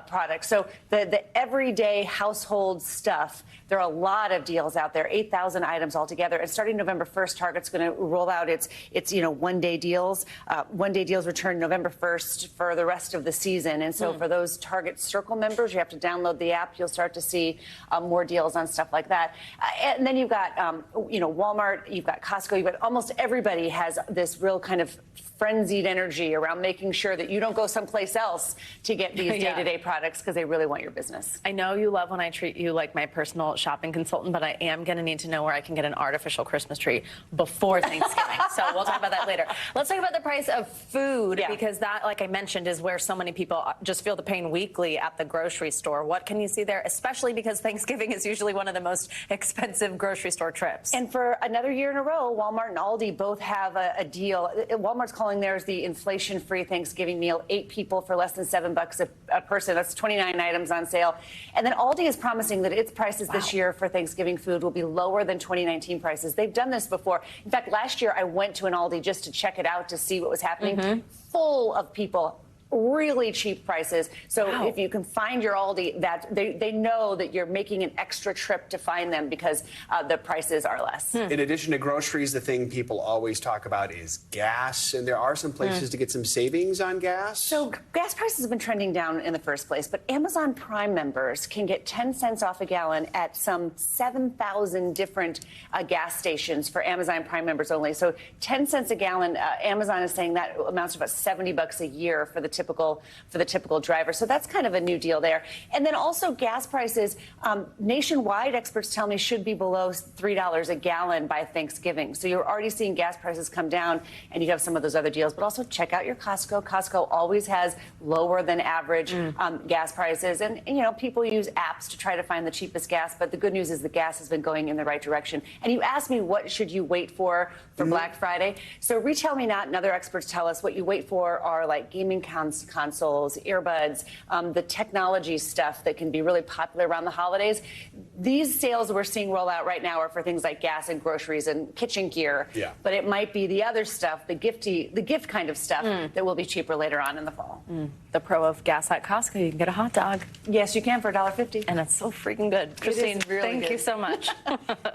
products. So the everyday household stuff, there are a lot of deals out there, 8,000 items altogether. And starting November 1st, Target's going to roll out its you know, one-day deals. One-day deals return November 1st for the rest of the season. And so for those Target Circle members, you have to download the app. You'll start to see more deals on stuff like that. And then you've got, you know, Walmart, you've got Costco, you've got almost everybody has this real kind of frenzied energy around making sure that you don't go someplace else to get these day-to-day products because they really want your business. I know you love when I treat you like my personal shopping consultant, but I am going to need to know where I can get an artificial Christmas tree before Thanksgiving. So we'll talk about that later. Let's talk about the price of food because that, like I mentioned, is where so many people just feel the pain weekly at the grocery store. What can you see there, especially because Thanksgiving is usually one of the most expensive grocery store trips? And for another year in a row, Walmart and Aldi both have a deal. Walmart's calling theirs the inflation-free Thanksgiving meal, 8 people for less than $7 a person. That's 29 items on sale. And then Aldi is promising that its prices this year for Thanksgiving food will be lower than 2019 prices. They've done this before. In fact, last year I went to an Aldi just to check it out to see what was happening. Full of people really cheap prices. So if you can find your Aldi, that they know that you're making an extra trip to find them because the prices are less. In addition to groceries, the thing people always talk about is gas, and there are some places to get some savings on gas. So gas prices have been trending down in the first place, but Amazon Prime members can get 10 cents off a gallon at some 7,000 different gas stations for Amazon Prime members only. So 10 cents a gallon, Amazon is saying that amounts to about $70 a year for the typical driver. So that's kind of a new deal there. And then also gas prices nationwide, experts tell me, should be below $3 a gallon by Thanksgiving. So you're already seeing gas prices come down, and you have some of those other deals. But also check out your Costco. Costco always has lower than average gas prices. And, you know, people use apps to try to find the cheapest gas. But the good news is the gas has been going in the right direction. And you asked me, what should you wait for Black Friday? So Retail Me Not and other experts tell us what you wait for are like gaming consoles, earbuds, the technology stuff that can be really popular around the holidays. These sales we're seeing roll out right now are for things like gas and groceries and kitchen gear. Yeah. But it might be the other stuff, the gift kind of stuff that will be cheaper later on in the fall. The pro of gas at Costco, you can get a hot dog. Yes, you can for $1.50. And it's so freaking good. Christine, thank you so much.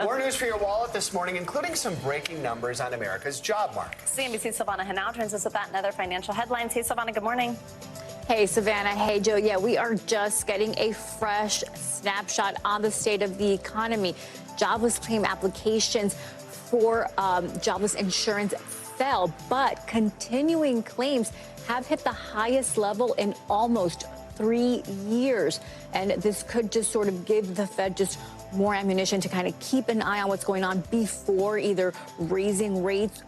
More news for your wallet this morning, including some breaking numbers on America's job market. CNBC's Silvana Henao joins us with that and other financial headlines. Hey, Silvana, good morning. Hey, Savannah. Hey, Joe. Yeah, we are just getting a fresh snapshot on the state of the economy. Jobless claim applications for jobless insurance fell, but continuing claims have hit the highest level in almost 3 years. And this could just sort of give the Fed just more ammunition to kind of keep an eye on what's going on before either raising rates,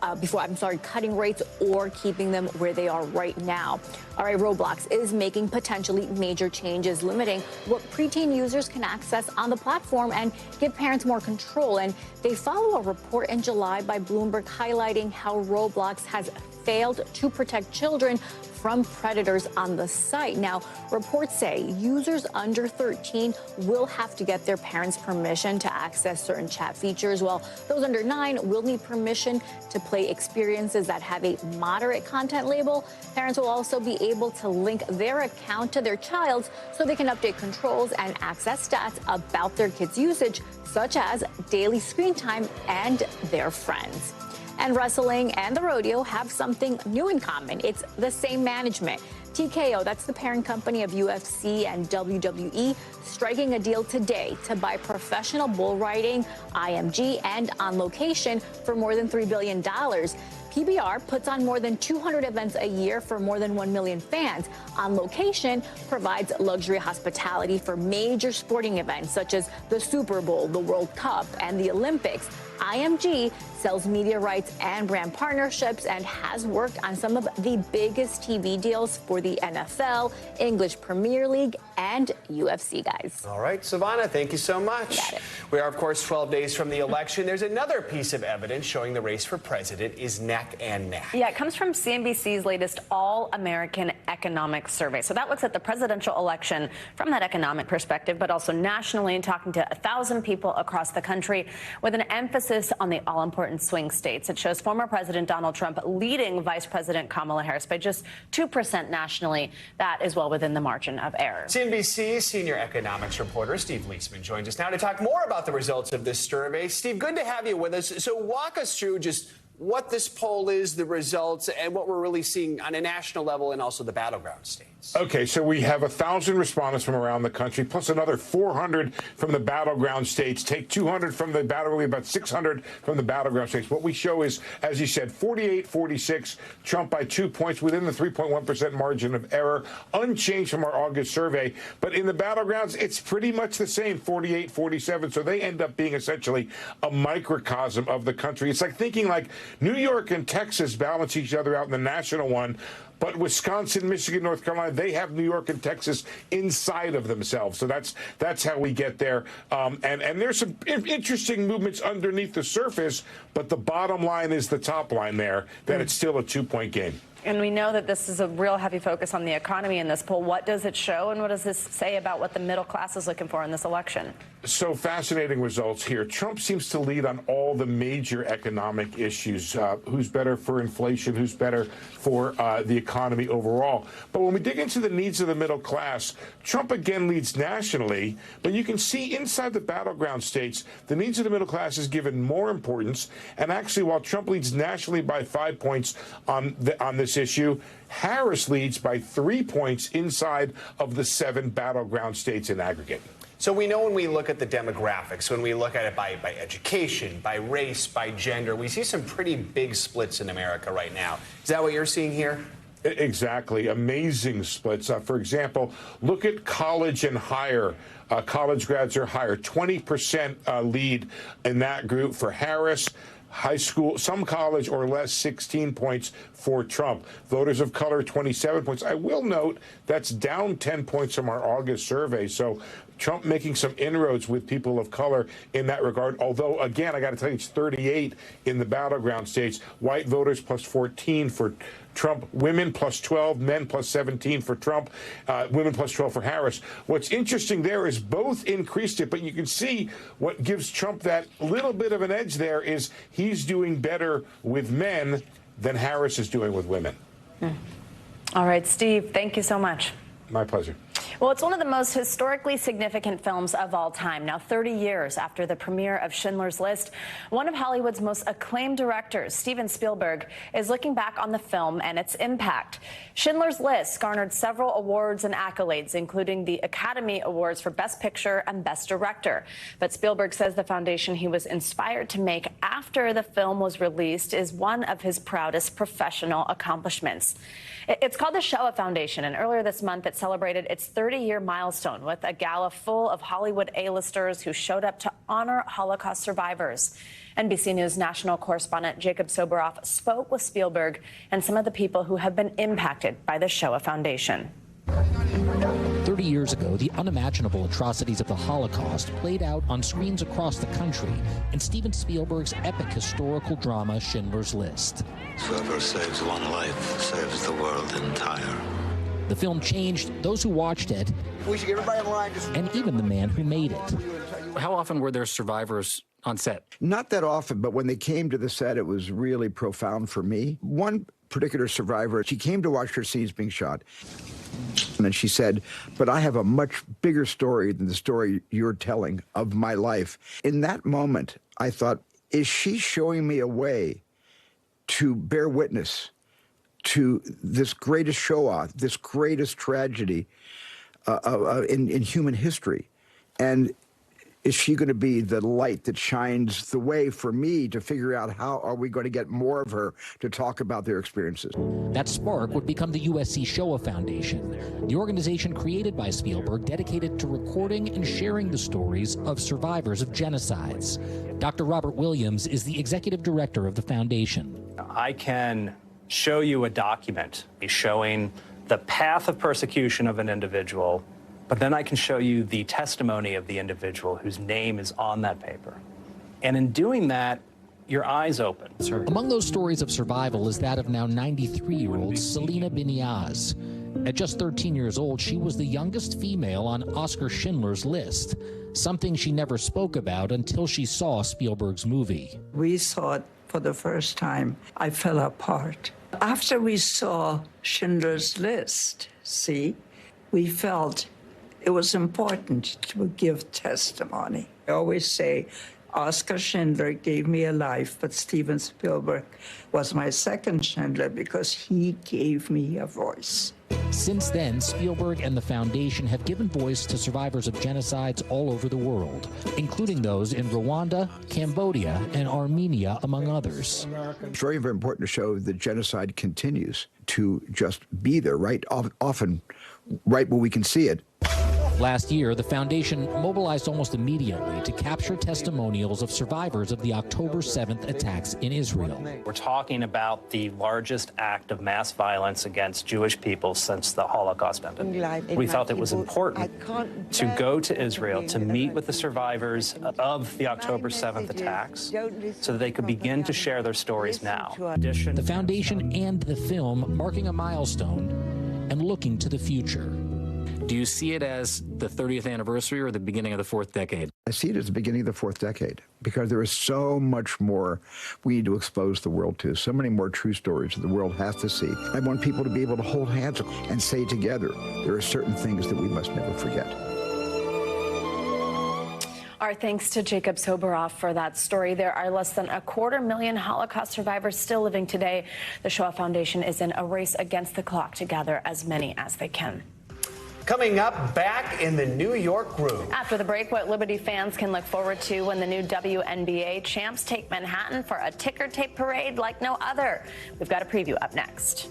cutting rates or keeping them where they are right now. All right, Roblox is making potentially major changes, limiting what preteen users can access on the platform and give parents more control. And they follow a report in July by Bloomberg highlighting how Roblox has failed to protect children from predators on the site. Now, reports say users under 13 will have to get their parents' permission to access certain chat features, while those under 9 will need permission to play experiences that have a moderate content label. Parents will also be able to link their account to their child's so they can update controls and access stats about their kids' usage, such as daily screen time and their friends. And wrestling and the rodeo have something new in common. It's the same management. TKO, that's the parent company of UFC and WWE, striking a deal today to buy professional bull riding, IMG, and On Location for more than $3 billion. PBR puts on more than 200 events a year for more than 1 million fans. On Location provides luxury hospitality for major sporting events such as the Super Bowl, the World Cup, and the Olympics. IMG sells media rights and brand partnerships and has worked on some of the biggest TV deals for the NFL, English Premier League, and UFC, guys. All right, Savannah, thank you so much. We are, of course, 12 days from the election. There's another piece of evidence showing the race for president is neck and neck. Yeah, it comes from CNBC's latest All-American Economic Survey. So that looks at the presidential election from that economic perspective, but also nationally, and talking to 1,000 people across the country with an emphasis on the all-important swing states. It shows former President Donald Trump leading Vice President Kamala Harris by just 2% nationally. That is well within the margin of error. CNBC senior economics reporter Steve Leisman joins us now to talk more about the results of this survey. Steve, good to have you with us. So walk us through just what this poll is, the results, and what we're really seeing on a national level and also the battleground states. Okay, so we have 1,000 respondents from around the country, plus another 400 from the battleground states. Take 200 from the battleground, about 600 from the battleground states. What we show is, as you said, 48-46, Trump by 2 points within the 3.1% margin of error, unchanged from our August survey. But in the battlegrounds, it's pretty much the same, 48-47. So they end up being essentially a microcosm of the country. It's like thinking like New York and Texas balance each other out in the national one. But Wisconsin, Michigan, North Carolina, they have New York and Texas inside of themselves. So that's how we get there. And there's some interesting movements underneath the surface, but the bottom line is the top line there, that it's still a 2-point game. And we know that this is a real heavy focus on the economy in this poll. What does it show, and what does this say about what the middle class is looking for in this election? So fascinating results here. Trump seems to lead on all the major economic issues. Who's better for inflation? Who's better for the economy overall? But when we dig into the needs of the middle class, Trump again leads nationally. But you can see inside the battleground states, the needs of the middle class is given more importance. And actually, while Trump leads nationally by 5 points on this issue, Harris leads by 3 points inside of the 7 battleground states in aggregate. So we know when we look at the demographics, when we look at it by education, by race, by gender, we see some pretty big splits in America right now. Is that what you're seeing here? Exactly. Amazing splits. For example, look at college and higher. College grads are higher. 20% lead in that group for Harris. High school, some college or less, 16 points for Trump. Voters of color, 27 points. I will note that's down 10 points from our August survey. So Trump making some inroads with people of color in that regard. Although, again, I got to tell you, it's 38 in the battleground states. White voters plus 14 for Trump, women plus 12, men plus 17 for Trump, women plus 12 for Harris. What's interesting there is both increased it, but you can see what gives Trump that little bit of an edge there is he's doing better with men than Harris is doing with women. All right, Steve, thank you so much. My pleasure. Well, it's one of the most historically significant films of all time. Now, 30 years after the premiere of Schindler's List, one of Hollywood's most acclaimed directors, Steven Spielberg, is looking back on the film and its impact. Schindler's List garnered several awards and accolades, including the Academy Awards for Best Picture and Best Director. But Spielberg says the foundation he was inspired to make after the film was released is one of his proudest professional accomplishments. It's called the Shoah Foundation, and earlier this month it celebrated its 30-year milestone with a gala full of Hollywood A-listers who showed up to honor Holocaust survivors. NBC News national correspondent Jacob Soboroff spoke with Spielberg and some of the people who have been impacted by the Shoah Foundation. 30 years ago, the unimaginable atrocities of the Holocaust played out on screens across the country in Steven Spielberg's epic historical drama, Schindler's List. Whoever saves one life saves the world entire. The film changed those who watched it, we should get everybody in line. And even the man who made it. How often were there survivors on set? Not that often, but when they came to the set, it was really profound for me. One particular survivor, she came to watch her scenes being shot. And then she said, but I have a much bigger story than the story you're telling of my life. In that moment, I thought, is she showing me a way to bear witness to this greatest Shoah, this greatest tragedy in human history? And is she going to be the light that shines the way for me to figure out how are we going to get more of her to talk about their experiences? That spark would become the USC Shoah Foundation, the organization created by Spielberg dedicated to recording and sharing the stories of survivors of genocides. Dr. Robert Williams is the executive director of the foundation. I can show you a document showing the path of persecution of an individual, but then I can show you the testimony of the individual whose name is on that paper. And in doing that, your eyes open. Among those stories of survival is that of now 93-year-old Selena Biniaz. At just 13 years old, she was the youngest female on Oskar Schindler's List, something she never spoke about until she saw Spielberg's movie. We saw it for the first time. I fell apart. After we saw Schindler's List, we felt it was important to give testimony. I always say, Oskar Schindler gave me a life, but Steven Spielberg was my second Schindler because he gave me a voice. Since then, Spielberg and the foundation have given voice to survivors of genocides all over the world, including those in Rwanda, Cambodia, and Armenia, among others. It's very, very important to show that genocide continues to just be there, right? Often right where we can see it. Last year, the foundation mobilized almost immediately to capture testimonials of survivors of the October 7th attacks in Israel. We're talking about the largest act of mass violence against Jewish people since the Holocaust ended. We felt it was important to go to Israel to meet with the survivors of the October 7th attacks so that they could begin to share their stories now. The foundation and the film marking a milestone and looking to the future. Do you see it as the 30th anniversary or the beginning of the fourth decade? I see it as the beginning of the fourth decade because there is so much more we need to expose the world to, so many more true stories that the world has to see. I want people to be able to hold hands and say together, there are certain things that we must never forget. Our thanks to Jacob Soboroff for that story. There are less than 250,000 Holocaust survivors still living today. The Shoah Foundation is in a race against the clock to gather as many as they can. Coming up, back in the New York groove. After the break, what Liberty fans can look forward to when the new WNBA champs take Manhattan for a ticker tape parade like no other. We've got a preview up next.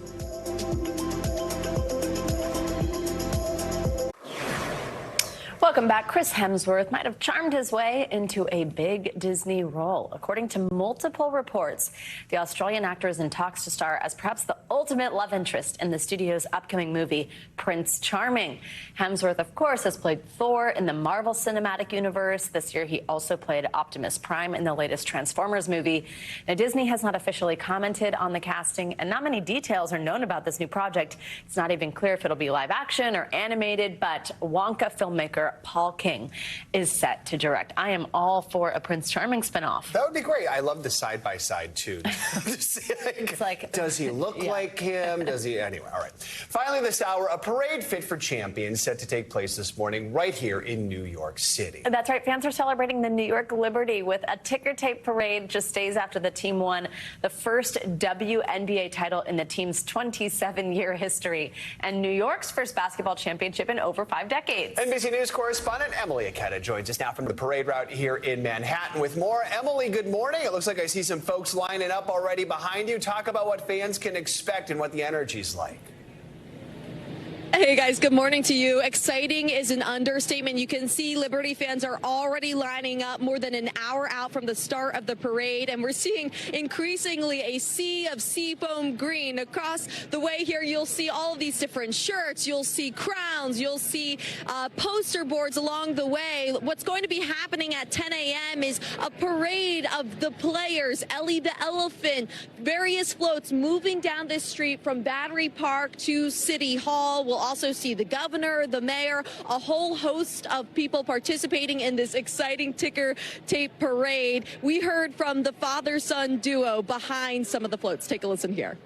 Welcome back. Chris Hemsworth might have charmed his way into a big Disney role. According to multiple reports, the Australian actor is in talks to star as perhaps the ultimate love interest in the studio's upcoming movie, Prince Charming. Hemsworth, of course, has played Thor in the Marvel Cinematic Universe. This year, he also played Optimus Prime in the latest Transformers movie. Now, Disney has not officially commented on the casting, and not many details are known about this new project. It's not even clear if it'll be live action or animated, but Wonka filmmaker Paul King is set to direct. I am all for a Prince Charming spinoff. That would be great. I love the side-by-side, too. It's like, does he look like him? Does he? Anyway, all right. Finally this hour, a parade fit for champions set to take place this morning right here in New York City. That's right. Fans are celebrating the New York Liberty with a ticker tape parade just days after the team won the first WNBA title in the team's 27-year history and New York's first basketball championship in over 5 decades. NBC News correspondent Emily Aketa joins us now from the parade route here in Manhattan with more. Emily, good morning. It looks like I see some folks lining up already behind you. Talk about what fans can expect and what the energy's like. Hey guys, good morning to you. Exciting is an understatement. You can see Liberty fans are already lining up more than an hour out from the start of the parade, and we're seeing increasingly a sea of seafoam green. Across the way here, you'll see all of these different shirts, you'll see crowns, you'll see poster boards along the way. What's going to be happening at 10 a.m. is a parade of the players, Ellie the Elephant, various floats moving down this street from Battery Park to City Hall. We'll also see the governor, the mayor, a whole host of people participating in this exciting ticker tape parade. We heard from the father-son duo behind some of the floats. Take a listen here.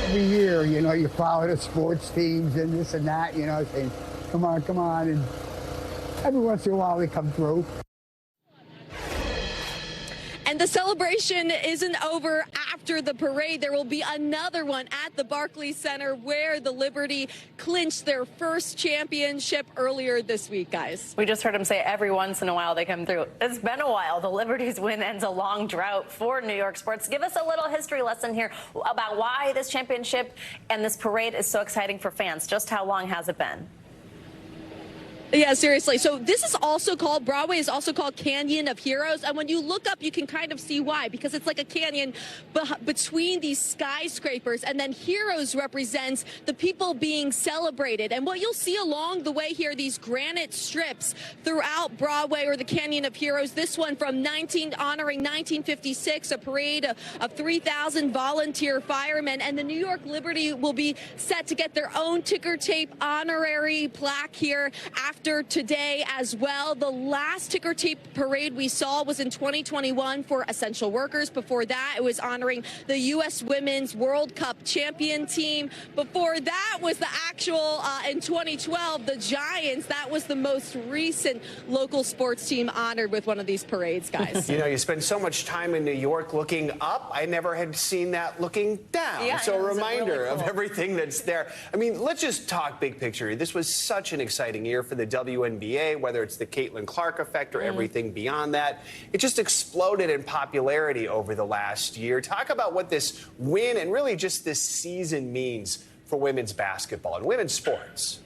Every year, you know, you follow the sports teams and this and that, you know, saying, come on, come on. And every once in a while they come through. And the celebration isn't over after the parade. There will be another one at the Barclays Center where the Liberty clinched their first championship earlier this week, guys. We just heard him say every once in a while they come through. It's been a while. The Liberty's win ends a long drought for New York sports. Give us a little history lesson here about why this championship and this parade is so exciting for fans. Just how long has it been? Yeah, seriously. So this is also called, Broadway is also called Canyon of Heroes. And when you look up, you can kind of see why, because it's like a canyon between these skyscrapers. And then heroes represents the people being celebrated. And what you'll see along the way here, these granite strips throughout Broadway or the Canyon of Heroes. This one from honoring 1956, a parade of 3,000 volunteer firemen. And the New York Liberty will be set to get their own ticker tape honorary plaque here after today as well. The last ticker tape parade we saw was in 2021 for essential workers. Before that, it was honoring the U.S. Women's World Cup champion team. Before that was the actual, in 2012, the Giants. That was the most recent local sports team honored with one of these parades, guys. You know, you spend so much time in New York looking up. I never had seen that looking down. Yeah, so a reminder really cool. of everything that's there. I mean, let's just talk big picture. This was such an exciting year for the WNBA, whether it's the Caitlin Clark effect or everything beyond that. It just exploded in popularity over the last year. Talk about what this win and really just this season means for women's basketball and women's sports.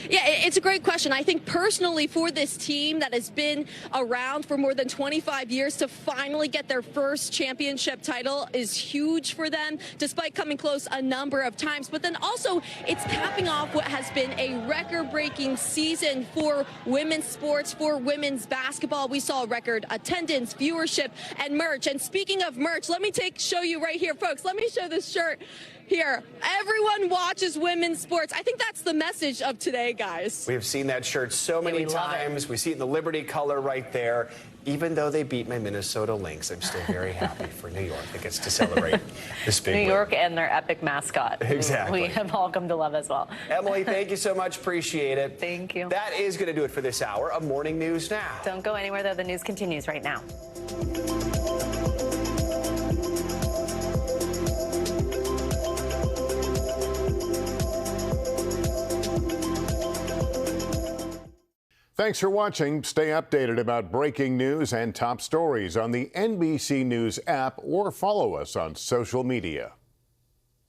Yeah, it's a great question. I think personally for this team that has been around for more than 25 years to finally get their first championship title is huge for them, despite coming close a number of times. But then also it's capping off what has been a record-breaking season for women's sports, for women's basketball. We saw record attendance, viewership, and merch. And speaking of merch, let me show you right here, folks. Let me show this shirt here. Everyone watches women's sports. I think that's the message of today, guys. We have seen that shirt so many times. We see it in the Liberty color right there. Even though they beat my Minnesota Lynx, I'm still very happy for New York that gets to celebrate this big New win. York and their epic mascot. Exactly. We have all come to love as well. Emily, thank you so much. Appreciate it. Thank you. That is going to do it for this hour of Morning News Now. Don't go anywhere, though. The news continues right now. Thanks for watching. Stay updated about breaking news and top stories on the NBC News app or follow us on social media.